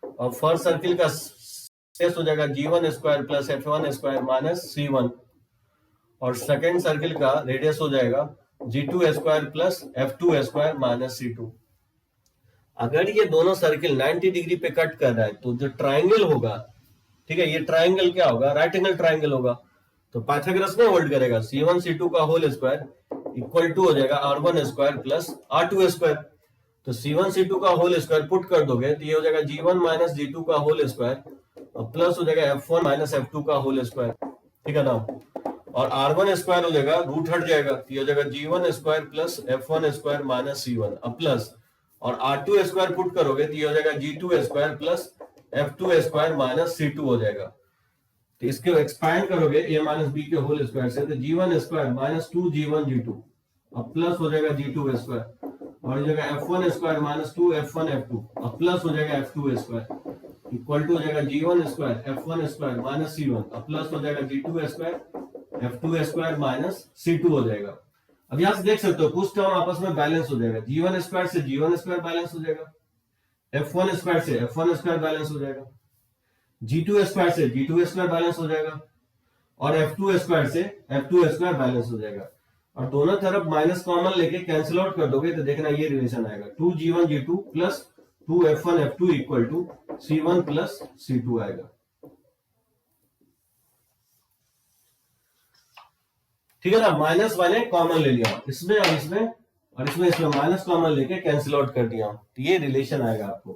और फर्स्ट सर्किल का शेष हो जाएगा g1 square plus f1 square minus c1, और सेकेंड सर्किल का रेडियस हो जाएगा g2 square plus f2 square minus c2। अगर ये दोनों सर्किल 90 डिग्री पे कट कर रहा है तो जो ट्राइंगल होगा, ठीक है, ये ट्राइंगल क्या होगा, राइट एंगल ट्राइंगल होगा, तो पाइथागोरस में होल्ड करेगा। c1 c2 का होल स्क्वायर इक्वल टू हो जाएगा r1 square plus r2 square, तो c1 c2 का होल स्क्वायर पुट कर दोगे तो ये हो जाएगा g1 माइनस g2 का होल स्क्वायर और प्लस हो जाएगा f1 माइनस f2 का होल स्क्वायर। ठीक है ना, और r1 स्क्वायर हो जाएगा, रूट हट जाएगा तो ये हो जाएगा g1 square plus f1 square minus c1 अब प्लस, और r2 स्क्वायर पुट करोगे तो ये हो जाएगा g2 square plus f2 square minus c2 हो जाएगा। तो इसके एक्सपैंड करोगे a माइनस b के होल स्क्वायर से तो g1 square minus 2g1 g2 अब प्लस हो जाएगा g2 स्क्वायर, और हो जाएगा f1 square minus 2f1 f2 अब प्लस हो जाएगा f2 स्क्वायर इक्वल टू हो जाएगा g1 square f1 square minus c1 अब प्लस हो जाएगा g2 square f2 square minus c2 हो जाएगा। अब यहां से देख सकते हो कुछ टर्म आपस में बैलेंस हो जाएगा, g1 स्क्वायर से g1 स्क्वायर बैलेंस हो जाएगा, f1 स्क्वायर से f1 स्क्वायर बैलेंस हो जाएगा, g2 स्क्वायर से g2 स्क्वायर बैलेंस हो जाएगा, और f2 स्क्वायर से f2 स्क्वायर बैलेंस हो जाएगा। और दोनों तरफ माइनस कॉमन लेके कैंसिल आउट कर दोगे तो देखना ये रिलेशन आएगा 2g1 g2 plus 2f1 f2 equal to c1 plus c2 आएगा। ठीक है ना, माइनस मैंने कॉमन ले लिया इसमें और इसमें, और इसमें माइनस कॉमन लेके कैंसिल आउट कर दिया, तो ये रिलेशन आएगा आपको।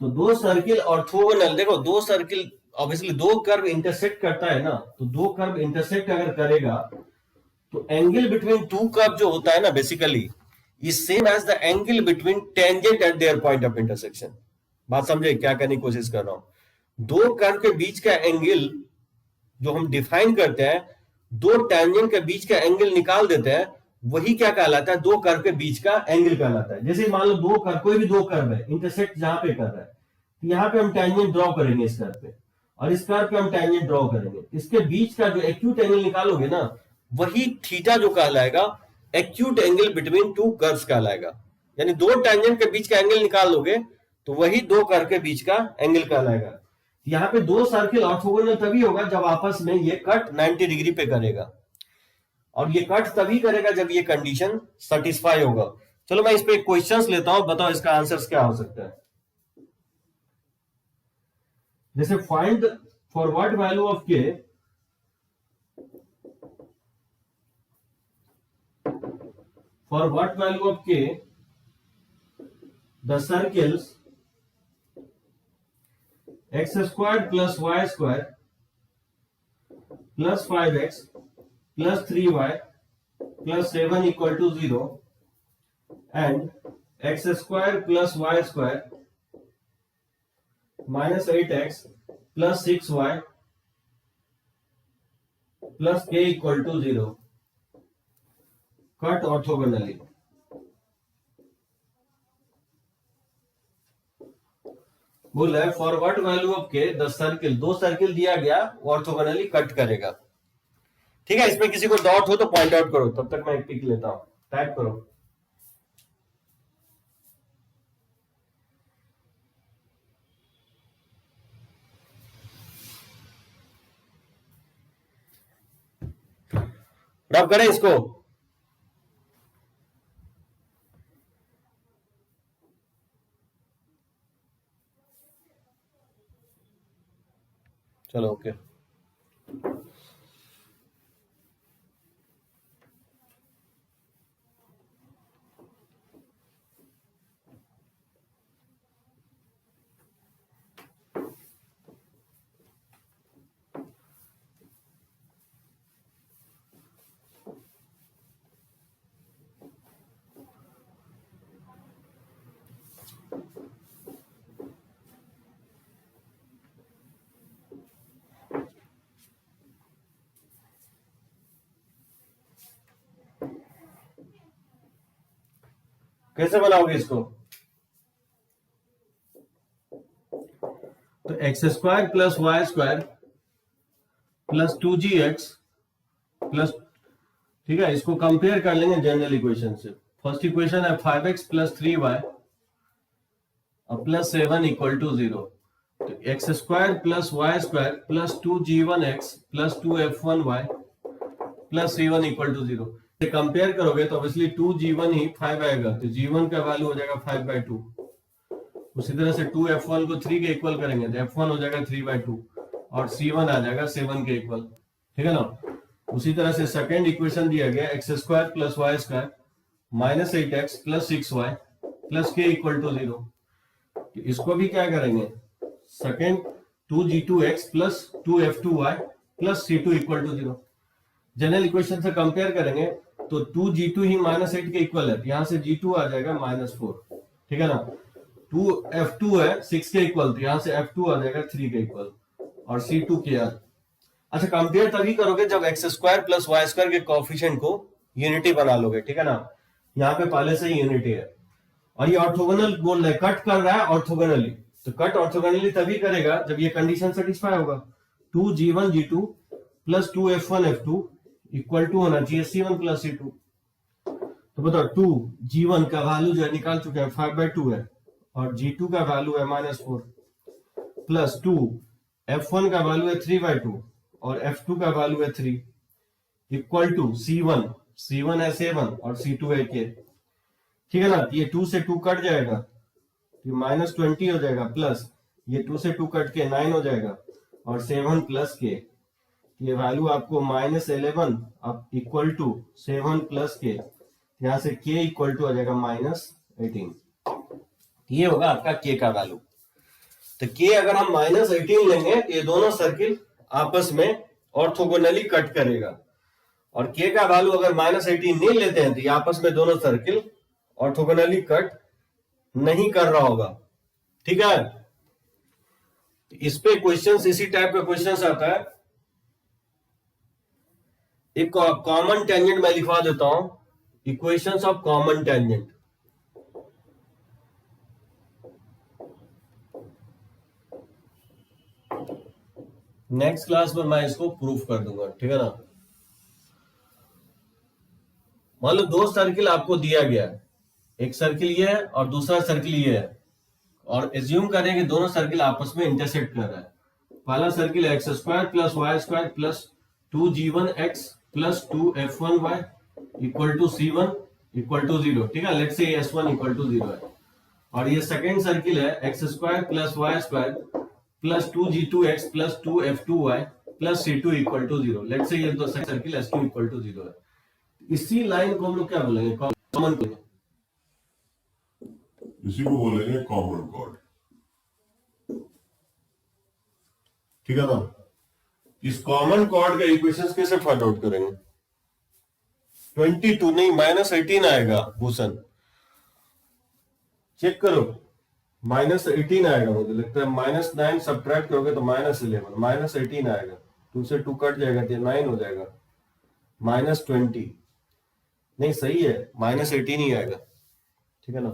तो दो सर्किल ऑर्थोगोनल, देखो दो सर्किल ऑब्वियसली दो कर्व इंटरसेक्ट करता है ना, तो दो कर्व इंटरसेक्ट अगर करेगा तो एंगल बिटवीन टू कर्व जो होता है ना basically is same as the angle between tangent at their point of intersection. बात समझे क्या करने की कोशिश कर रहा हूं? दो कर्व के बीच का एंगल जो हम डिफाइन करते हैं दो टैंजेंट के बीच का एंगल निकाल देते हैं, वही क्या कहलाता है, दो कर्व के बीच का एंगल कहलाता है। जैसे मान लो दो कर्व, कोई भी दो कर्व है, इंटरसेक्ट जहां पे कर रहा है, तो यहाँ पे हम टैंजेंट ड्रॉ करेंगे इस कर्व पे, और इस कर्व पे हम टैंजेंट ड्रॉ करेंगे। इसके बीच का जो एक्यूट एंगल निकालोगे ना, वही थीटा जो कहलाएगा acute angle between two curves कहलाएगा। यानी दो टैंजेंट के बीच का एंगल निकाल लोगे तो वही दो कर्व के बीच का एंगल कहलाएगा। यहाँ पे दो सर्किल ऑर्थोगोनल तभी होगा जब आपस में ये कट 90 डिग्री पे करेगा, और ये कट तभी करेगा जब ये कंडीशन सेटिस्फाई होगा। चलो मैं इस पे क्वेश्चंस लेता हूं, बताओ इसका आंसर्स क्या हो सकता है। जैसे find for what value of के, for what value of k the circles x squared plus y squared plus 5x plus 3y plus 7 equal to 0 and x squared plus y squared minus 8x plus 6y plus k equal to 0 cut orthogonally. बोल है for what value of के the circle, दो circle दिया गया orthogonally cut करेगा। ठीक है, इसमें किसी को डाउट हो तो पॉइंट आउट करो, तब तक मैं एक पिक लेता हूं, टाइप करो। रब करें इसको। चलो ओके। कैसे बनाओगे इसको? तो x square plus y square plus 2gx plus, ठीक है, इसको कंपेयर कर लेंगे जनरल इक्वेशन से। फर्स्ट इक्वेशन है 5x प्लस 3y और प्लस 7 इक्वल टू 0। तो x square plus y square plus 2g1x plus 2f1y plus c1 equal to 0 से कंपेयर करोगे तो ऑब्वियसली 2g1 ही 5 आएगा, तो g1 का वैल्यू हो जाएगा 5/2। उसी तरह से 2f1 को 3 के इक्वल करेंगे तो f1 हो जाएगा 3/2 और c1 आ जाएगा 7 के इक्वल। ठीक है ना। उसी तरह से सेकेंड इक्वेशन दिया गया x square plus y square minus 8x plus 6y plus k equal to 0। इसको भी क्या करेंगे, second 2g2x plus 2f2y plus c2 equal to 0। General equation से कंपेयर करेंगे तो 2g2 ही -8 के इक्वल है, यहां से g2 आ जाएगा -4। ठीक है ना। 2f2 है 6 के इक्वल, तो यहां से f2 आ जाएगा 3 के इक्वल और c2 क्या। अच्छा, कंपेयर तभी करोगे जब x square plus y square के कोएफिशिएंट को यूनिटी बना लोगे। ठीक है ना। यहाँ पे पहले से ही यूनिटी है और ये ऑर्थोगोनल बोल रहा है, कट कर रहा है ऑर्थोगोनली। तो कट ऑर्थोगोनली तभी करेगा जब ये कंडीशन सेटिस्फाई होगा। 2g1 g2 plus 2f1 f2 equal to होना चाहिए c1 प्लस c2। तो बताओ 2g1 का वैल्यू जो निकाल चुके हैं 5/2 है और g2 का वैल्यू है -4 प्लस 2f1 का वैल्यू है 3/2 और f2 का वैल्यू है 3 इक्वल टू c1 है 7 और c2 है k। ठीक है ना। ये 2 से 2 कट जाएगा, ये -20 हो जाएगा, प्लस ये 2 से 2 कट के 9 हो जाएगा और 7 प्लस के, ये वैल्यू आपको -11 अब इक्वल टू 7 प्लस के, यहां से k इक्वल टू आ जाएगा -18। ये होगा आपका k का वैल्यू। तो k अगर हम -18 लेंगे ये दोनों सर्किल आपस में ऑर्थोगोनली कट करेगा, और k का वैल्यू अगर -18 नहीं लेते हैं तो ये आपस में दोनों सर्किल ऑर्थोगोनली कट नहीं कर रहा होगा। ठीक है। इस पे क्वेश्चंस, इसी टाइप का क्वेश्चंस आता है एक कॉमन टेंजेंट मैं लिखवा देता हूं, equations of common tangent. Next class में मैं इसको प्रूफ कर दूंगा, ठीक है ना। मान लो दो सर्किल आपको दिया गया है, एक सर्किल ये है और दूसरा सर्किल ये है, और एज्यूम करें कि दोनों सर्किल आपस में इंटरसेक्ट कर रहा है। पहला circle x square plus y square plus 2g1 x plus 2f1 y equal to c1 equal to 0, ठीक है। Let's say s1 equal to 0 है। और ये सेकेंड सर्किल है x square plus y square plus 2g2 x plus 2f2 y plus c2 equal to 0। Let's say ये दो circle s2 equal to 0 है। इसी लाइन को हम लोग क्या बोलेंगे, कॉमन बोलेंगे। इसी को बोलेंगे कॉमन कॉर्ड, ठीक है ना। इस कॉमन कॉर्ड का इक्वेशंस कैसे फाइंड आउट करेंगे? 22 नहीं -18 आएगा भूषण, चेक करो। -18 आएगा, मुझे लगता है -9 सब्ट्रैक्ट करोगे तो -11, -18 आएगा। 2 से 2 कट जाएगा तो 9 हो जाएगा, -20 नहीं सही है, -18 ही आएगा, ठीक है ना।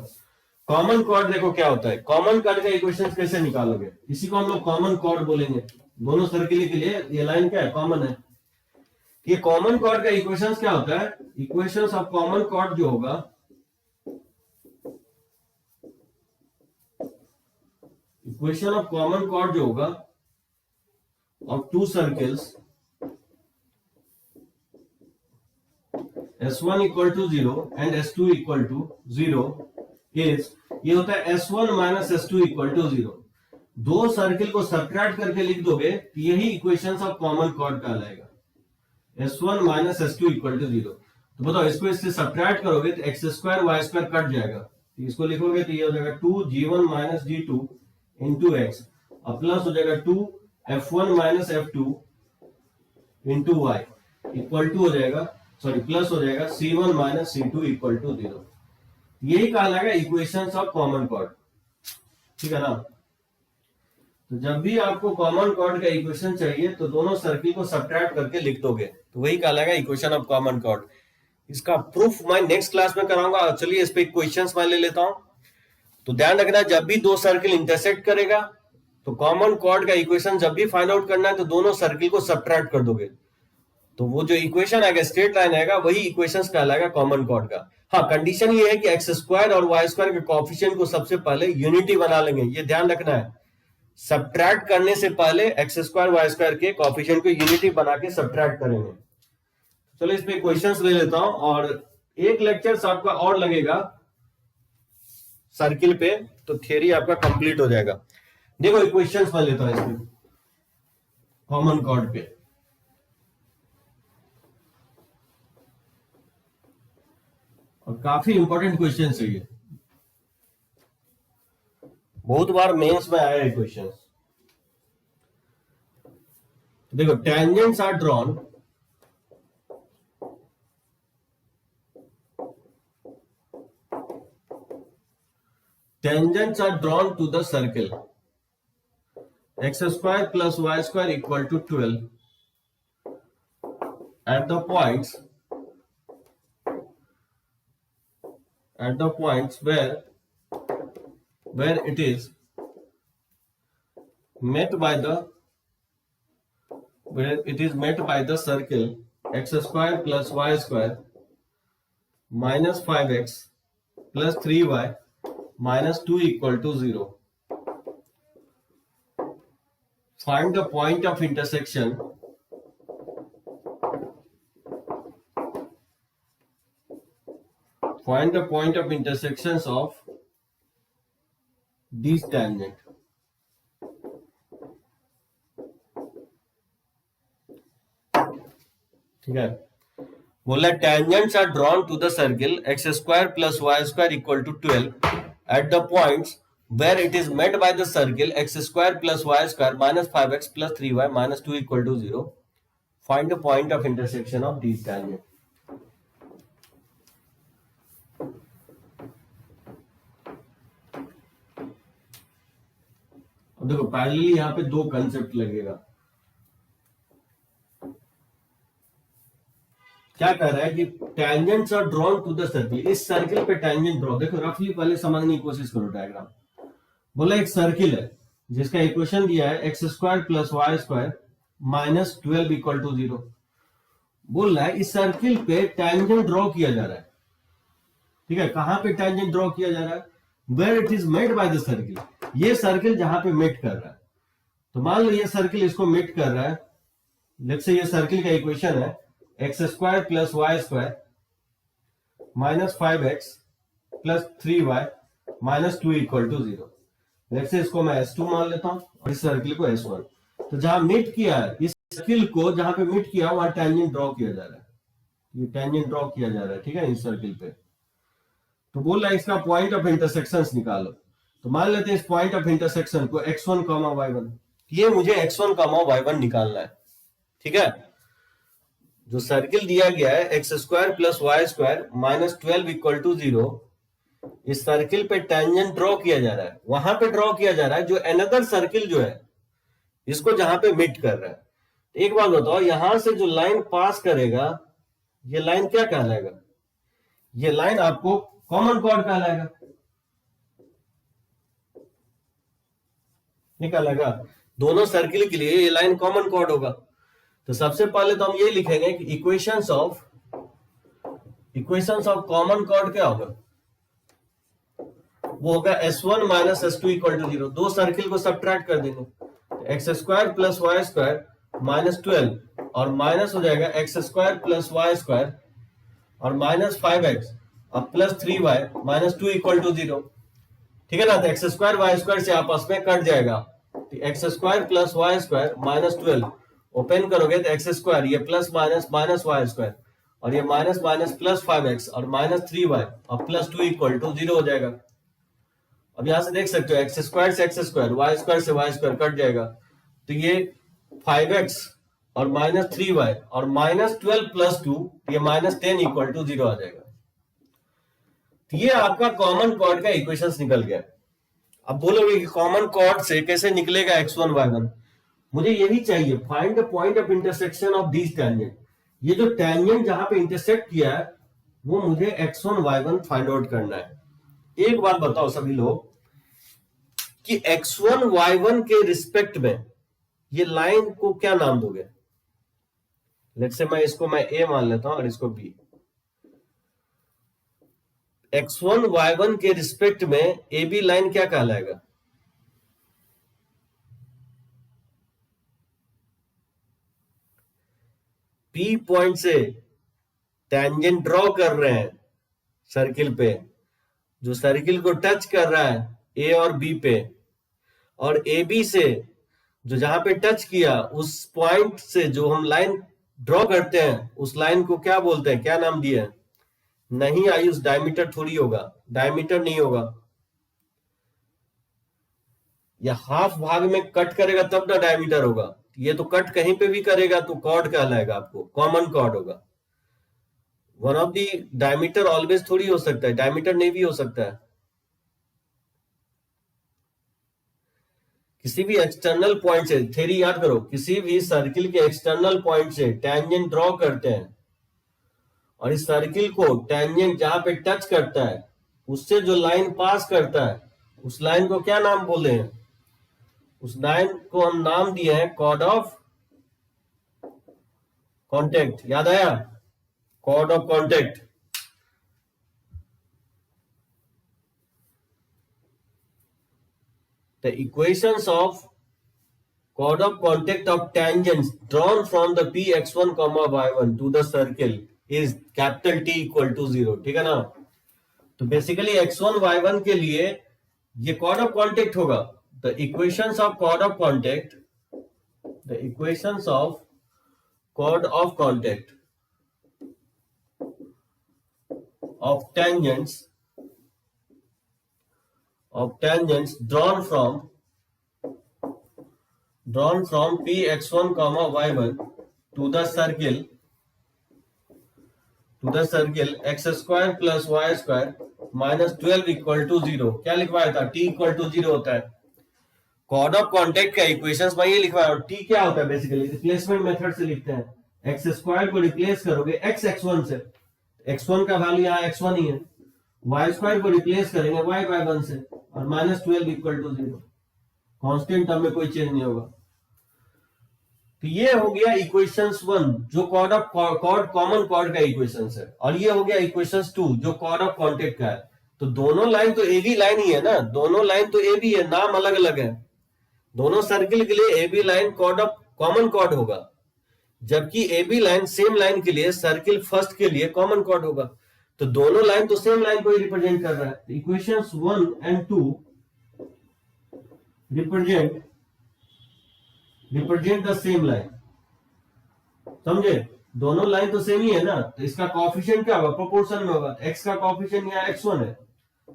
कॉमन कॉर्ड देखो क्या होता है, कॉमन कॉर्ड का इक्वेशन कैसे निकालोगे, इसी को हम लोग कॉमन कॉर्ड बोलेंगे। दोनों सर्किल के लिए ये लाइन क्या है, कॉमन है। ये कॉमन कॉर्ड का इक्वेशन क्या होता है, इक्वेशंस ऑफ कॉमन कॉर्ड जो होगा, इक्वेशन ऑफ कॉमन कॉर्ड जो होगा of two circles S1 equal to 0 and S2 equal to 0 is, ये होता है S1 minus S2 equal to 0। दो सर्किल को सब्ट्रैक्ट करके लिख दोगे तो यही इक्वेशंस ऑफ कॉमन कॉर्ड कहलाएगा, S1 minus S2 equal to 0। तो बताओ इसको इससे सब्ट्रैक्ट करोगे तो x square y square cut जाएगा, तो इसको लिखोगे तो ये हो जाएगा 2g1 minus g2 into x, और प्लस हो जाएगा 2f1 minus f2 into y equal to हो जाएगा, सॉरी प्लस हो जाएगा c1 minus c2 equal to 0। यही कहलाएगा इक्वेशंस ऑफ कॉमन कॉर्ड, ठीक है ना। तो जब भी आपको कॉमन कॉर्ड का इक्वेशन चाहिए तो दोनों सर्किल को सब्ट्रैक्ट करके लिख दोगे, तो वही कहलाएगा इक्वेशन ऑफ कॉमन कॉर्ड। इसका प्रूफ मैं नेक्स्ट क्लास में कराऊंगा। चलिए इस पे क्वेश्चंस मैं ले लेता हूं। तो ध्यान रखना, जब भी दो सर्किल इंटरसेक्ट करेगा तो कॉमन कॉर्ड का इक्वेशन जब भी फाइंड आउट करना है तो दोनों सर्किल को सब्ट्रैक्ट कर दोगे, तो वो जो इक्वेशन आएगा, स्ट्रेट लाइन आएगा, वही इक्वेशंस कहलाएगा कॉमन कॉर्ड का। हाँ, कंडीशन ये है कि एक्स स्क्वायर और वाई स्क्वायर के कोएफिशिएंट को सबसे पहले यूनिटी बना लेंगे, ये ध्यान रखना है। सब्ट्रैक्ट करने से पहले एक्स स्क्वायर वाई स्क्वायर के कोएफिशिएंट को यूनिटी बना के सब्ट्रैक्ट करेंगे। चलो इस पे क्वेश्चंस ले लेता हूं, और एक लेक्चर आपका और लगेगा सर्किल पे, तो थ्योरी आपका कंप्लीट हो जाएगा। देखो इक्वेशंस मैं लेता हूं इसमें कॉमन कॉर्ड पे। और काफी इंपॉर्टेंट क्वेश्चन है ये, बहुत बार मेंस में आया है क्वेश्चन। देखो, tangents are drawn to the circle x square plus y square equal to 12 at the points where it is met by the circle x square plus y square minus 5x plus 3y minus 2 equal to 0. Find the point of intersection of these tangent. ठीक है, बोला tangents are drawn to the circle x square plus y square equal to 12 at the points where it is met by the circle x square plus y square minus 5x plus 3y minus 2 equal to 0. Find the point of intersection of these tangents. अब देखो parallelly यहां पे दो concept लगेगा। क्या कह रहा है कि tangents are drawn to the circle, इस सर्किल पे टेंजेंट ड्रॉ, देखो रफली पहले समझने की कोशिश करो डायग्राम। बोला एक सर्किल है जिसका इक्वेशन दिया है x square plus y square minus 12 equal to 0। बोल रहा है इस सर्किल पे टेंजेंट ड्रॉ किया जा रहा है, ठीक है। कहां पे टेंजेंट ड्रॉ किया जा रहा है? Where it is met by the circle, ये सर्किल जहां पे मेट कर रहा है। तो मान लो ये सर्किल इसको मेट कर रहा है, लेट्स से ये सर्किल का इक्वेशन है x square plus y square minus 5x plus 3y minus 2 equal to 0। Let's say इसको मैं S2 मान लेता हूं और इस सर्किल को S1। तो जहां मीट किया है, इस सर्किल को जहां पे मीट किया वहां टेंजेंट ड्रॉ किया जा रहा है, ये टेंजेंट ड्रॉ किया जा रहा है, ठीक है, इस सर्किल पे। तो बोल रहा है इसका पॉइंट ऑफ इंटरसेक्शन निकालो। तो मान लेते हैं इस पॉइंट ऑफ इंटरसेक्शन को x1, y1, ये मुझे x1, y1 निकालना है, ठीक है। जो सर्किल दिया गया है x square plus y square minus 12 equal to 0, इस सर्किल पे टेंजेंट ड्रॉ किया जा रहा है, वहां पे ड्रॉ किया जा रहा है जो अनदर सर्किल जो है इसको जहां पे मीट कर रहा है। एक बात बताओ, यहां से जो लाइन पास करेगा ये लाइन क्या कहलाएगा? ये लाइन आपको कॉमन कॉर्ड कहलाएगा, निकालेगा। दोनों सर्किल के लिए ये लाइन कॉमन कॉर्ड होगा। तो सबसे पहले तो हम ये लिखेंगे कि इक्वेशंस ऑफ कॉमन कॉर्ड क्या होगा? वो होगा S1 minus S2 equal to 0। दो सर्किल को सब्ट्रैक्ट कर देंगे, x square plus y square minus 12 और माइनस हो जाएगा x square plus y square और माइनस 5x और plus 3y minus 2 equal to 0, ठीक है ना। तो एक्स स्क्वायर वाई स्क्वायर से आपस में कट जाएगा, तो x square plus y square minus 12 open करोगे तो एक्स स्क्वायर, ये plus minus minus y square और ये माइनस माइनस प्लस 5x और माइनस 3y और प्लस 2 इक्वल टू 0 हो जाएगा। अब यहां से देख सकते हो एक्स स्क्वायर से एक्स स्क्वायर, वाई स्क्वायर से वाई स्क्वायर कट जाएगा, तो ये 5x और माइनस 3y और माइनस 12 प्लस 2, ये माइनस 10 इक्वल टू 0 आ जाएगा। तो ये आपका कॉमन कॉर्ड का इक्वेशंस निकल गया। अब बोलोगे कि कॉमन कॉर्ड से कैसे निकलेगा x1, y1? मुझे यही चाहिए, find the point of intersection of these tangent. ये जो टेंजेंट जहां पे इंटरसेक्ट किया है वो मुझे x1, y1 फाइंड आउट करना है। एक बात बताओ सभी लोग कि x1, y1 के रिस्पेक्ट में ये लाइन को क्या नाम दोगे? लेट्स से मैं इसको A मान लेता हूं और इसको B। x1, y1 के रिस्पेक्ट में AB लाइन क्या कहलाएगा? P पॉइंट से टेंजेंट ड्रॉ कर रहे हैं सर्किल पे, जो सर्किल को टच कर रहा है A और B पे, और AB से जो जहां पे टच किया उस पॉइंट से जो हम लाइन ड्रॉ करते हैं उस लाइन को क्या बोलते हैं, क्या नाम दिया है? नहीं आयुष, डायमीटर थोड़ी होगा, डायमीटर नहीं होगा। या हाफ भाग में कट करेगा तब ना डायमीटर होगा, ये तो कट कहीं पे भी करेगा तो कॉर्ड कहलाएगा, आपको कॉमन कॉर्ड होगा। One of the diameter always थोड़ी हो सकता है, डायमीटर नहीं भी हो सकता है। किसी भी एक्सटर्नल पॉइंट से, थ्योरी याद करो, किसी भी सर्किल के एक्सटर्नल पॉइंट से टेंजेंट ड्रॉ करते हैं और इस सर्किल को टेंजेंट जहां पे टच करता है उससे जो लाइन पास करता है उस लाइन को क्या नाम बोले हैं? उस लाइन को हम नाम दिए हैं कॉर्ड ऑफ कॉन्टेक्ट। याद आया? Chord of contact. The equations of chord of contact of tangents drawn from the Px1, y1 to the circle is capital T equal to 0, ठीक है ना। तो बेसिकली x1, y1 के लिए ये chord of contact होगा। The equations of chord of contact, the equations of chord of contact of tangents drawn from Px1, y1 to the circle x square plus y square minus 12 equal to 0। क्या लिखवाया था? t equal to 0 होता है। Cord of contact का equations में ये लिखवाया, और t क्या होता है? बेसिकली रिप्लेसमेंट मेथड से लिखते हैं, एक्स स्क्वायर को रिप्लेस करोगे एक्स x1 से, x1 का वैल्यू यहाँ x1 ही है, वाई स्क्वायर को रिप्लेस करेंगे y बाय 1 से, और -12 इक्वल टू 0, कांस्टेंट टर्म में कोई चेंज नहीं होगा। तो ये हो गया इक्वेशंस 1 जो कॉर्ड ऑफ कॉमन कॉर्ड का इक्वेशंस है, और ये हो गया इक्वेशंस 2 जो कॉर्ड ऑफ कॉन्टेक्ट का है। तो दोनों लाइन तो ए बी लाइन ही है ना, दोनों लाइन तो ए बी है, नाम अलग अलग है। दोनों सर्किल के लिए A B line chord of common chord होगा, जबकि A B line same line के लिए सर्किल फर्स्ट के लिए कॉमन कॉर्ड होगा। तो दोनों लाइन तो सेम लाइन को ही रिप्रेजेंट कर रहा है। Equations 1 and 2 represent the same line, समझे? दोनों लाइन तो सेम ही है ना, तो इसका कोएफिशिएंट क्या होगा? प्रोपोर्शन में होगा। x का कोएफिशिएंट यहाँ x1 है,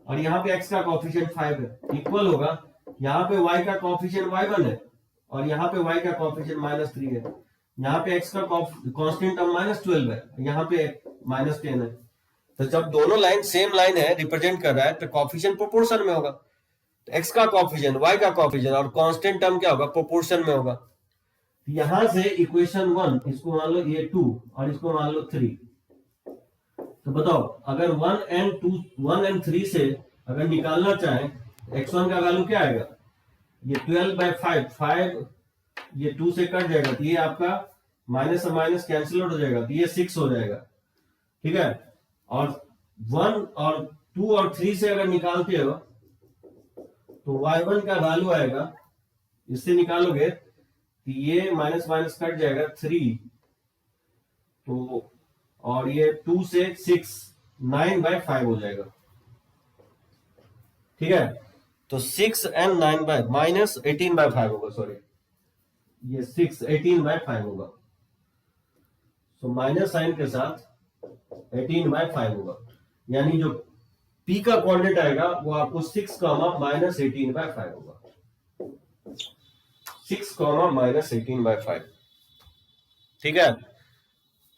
और यहाँ पे x का कोएफिशिएंट 5 है, इक्वल होगा यहाँ पे y का कोएफिशिएंट y1 है, और यहाँ पे y का कोएफिशिएंट -3 है। यहाँ पे x का कांस्टेंट टर्म -12 है, यहाँ पे -10 है। तो जब दोनों लाइन सेम लाइन है, रिप्रेजेंट कर रहा है, तो कोएफिशिएंट प्रोपोर्शन में होगा। तो x का कोएफिशिएंट, y का कोएफिशिएंट और कांस्टेंट टर्म क्या होगा? प्रोपोर्शन में होगा। यहां से इक्वेशन 1, इसको मान लो ये 2 और इसको मान लो 3। तो बताओ, अगर 1 एंड 3 से अगर निकालना चाहे, x1 का वैल्यू क्या आएगा? ये 12/5 ये 2 से कट जाएगा, तो ये आपका माइनस से माइनस कैंसिल आउट हो जाएगा, तो ये 6 हो जाएगा, ठीक है। और 1 और 2 और 3 से अगर निकालते हो तो y1 का वैल्यू आएगा, इससे निकालोगे तो ये माइनस माइनस कट जाएगा 3, तो और ये 2 से 6 9/5 हो जाएगा, ठीक है। तो 6 एंड 9 माइनस 18/5 होगा, सॉरी ये 6 18/5 होगा। तो माइनस साइन के साथ 18/5 होगा, यानी जो p का कोऑर्डिनेट आएगा वो आपको 6, -18/5 होगा। 6, -18/5, ठीक है।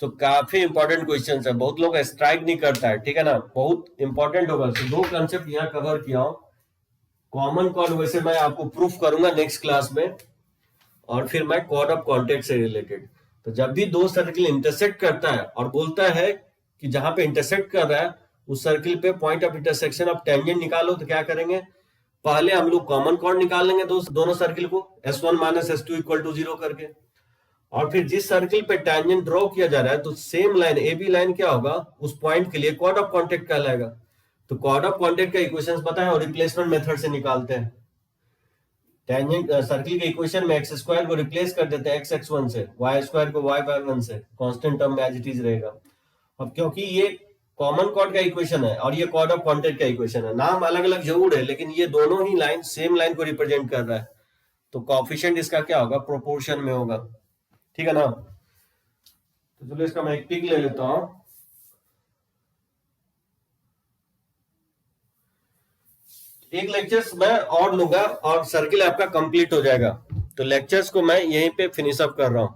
तो काफी इंपॉर्टेंट क्वेश्चन है, बहुत लोग स्ट्राइक नहीं करता है, ठीक है ना, बहुत इंपॉर्टेंट होगा। तो 2 कंसेप्ट यहाँ कवर किया हूं। कॉमन कॉर्ड वैसे मैं आपको प्रूफ करूंगा नेक्स्ट क्लास में, और फिर मैं कॉर्ड ऑफ कॉन्टेक्ट से रिलेटेड। तो जब भी दो सर्किल इंटरसेक्ट करता है और बोलता है कि जहां पे इंटरसेक्ट कर रहा है उस सर्किल पे point of intersection of tangent निकालो, तो क्या करेंगे? पहले हम लोग कॉमन कॉर्ड निकाल लेंगे दोनों सर्किल को S1 - S2 = 0 करके, और फिर जिस सर्किल पे टेंजेंट ड्रॉ किया जा रहा है तो same line A B line क्या होगा? उस पॉइंट के लिए कॉर्ड ऑफ कॉन्टेक्ट कहलाएगा। तो कॉर्ड ऑफ कॉन्टेक्ट का इक्वेशंस पता है और रिप्लेसमेंट मेथड से निकालते हैं। टेंजेंट सर्किल के इक्वेशन में एक्स स्क्वायर को रिप्लेस कर देते हैं x1 से, y स्क्वायर को y/1 से, कांस्टेंट टर्म में एज इट इज रहेगा। अब क्योंकि ये कॉमन कॉर्ड का इक्वेशन है और ये कॉर्ड ऑफ कॉन्टेक्ट का इक्वेशन है, नाम अलग अलग जरूर है लेकिन ये दोनों ही लाइन सेम लाइन को रिप्रेजेंट कर रहा है, तो कोएफिशिएंट इसका क्या होगा? प्रोपोर्शन में होगा, ठीक है ना। तो चलो इसका मैं एक पिक ले लेता हूं। एक लेक्चर्स मैं और लूंगा और सर्किल आपका कंप्लीट हो जाएगा। तो लेक्चर्स को मैं यहीं पे फिनिश अप कर रहा हूं।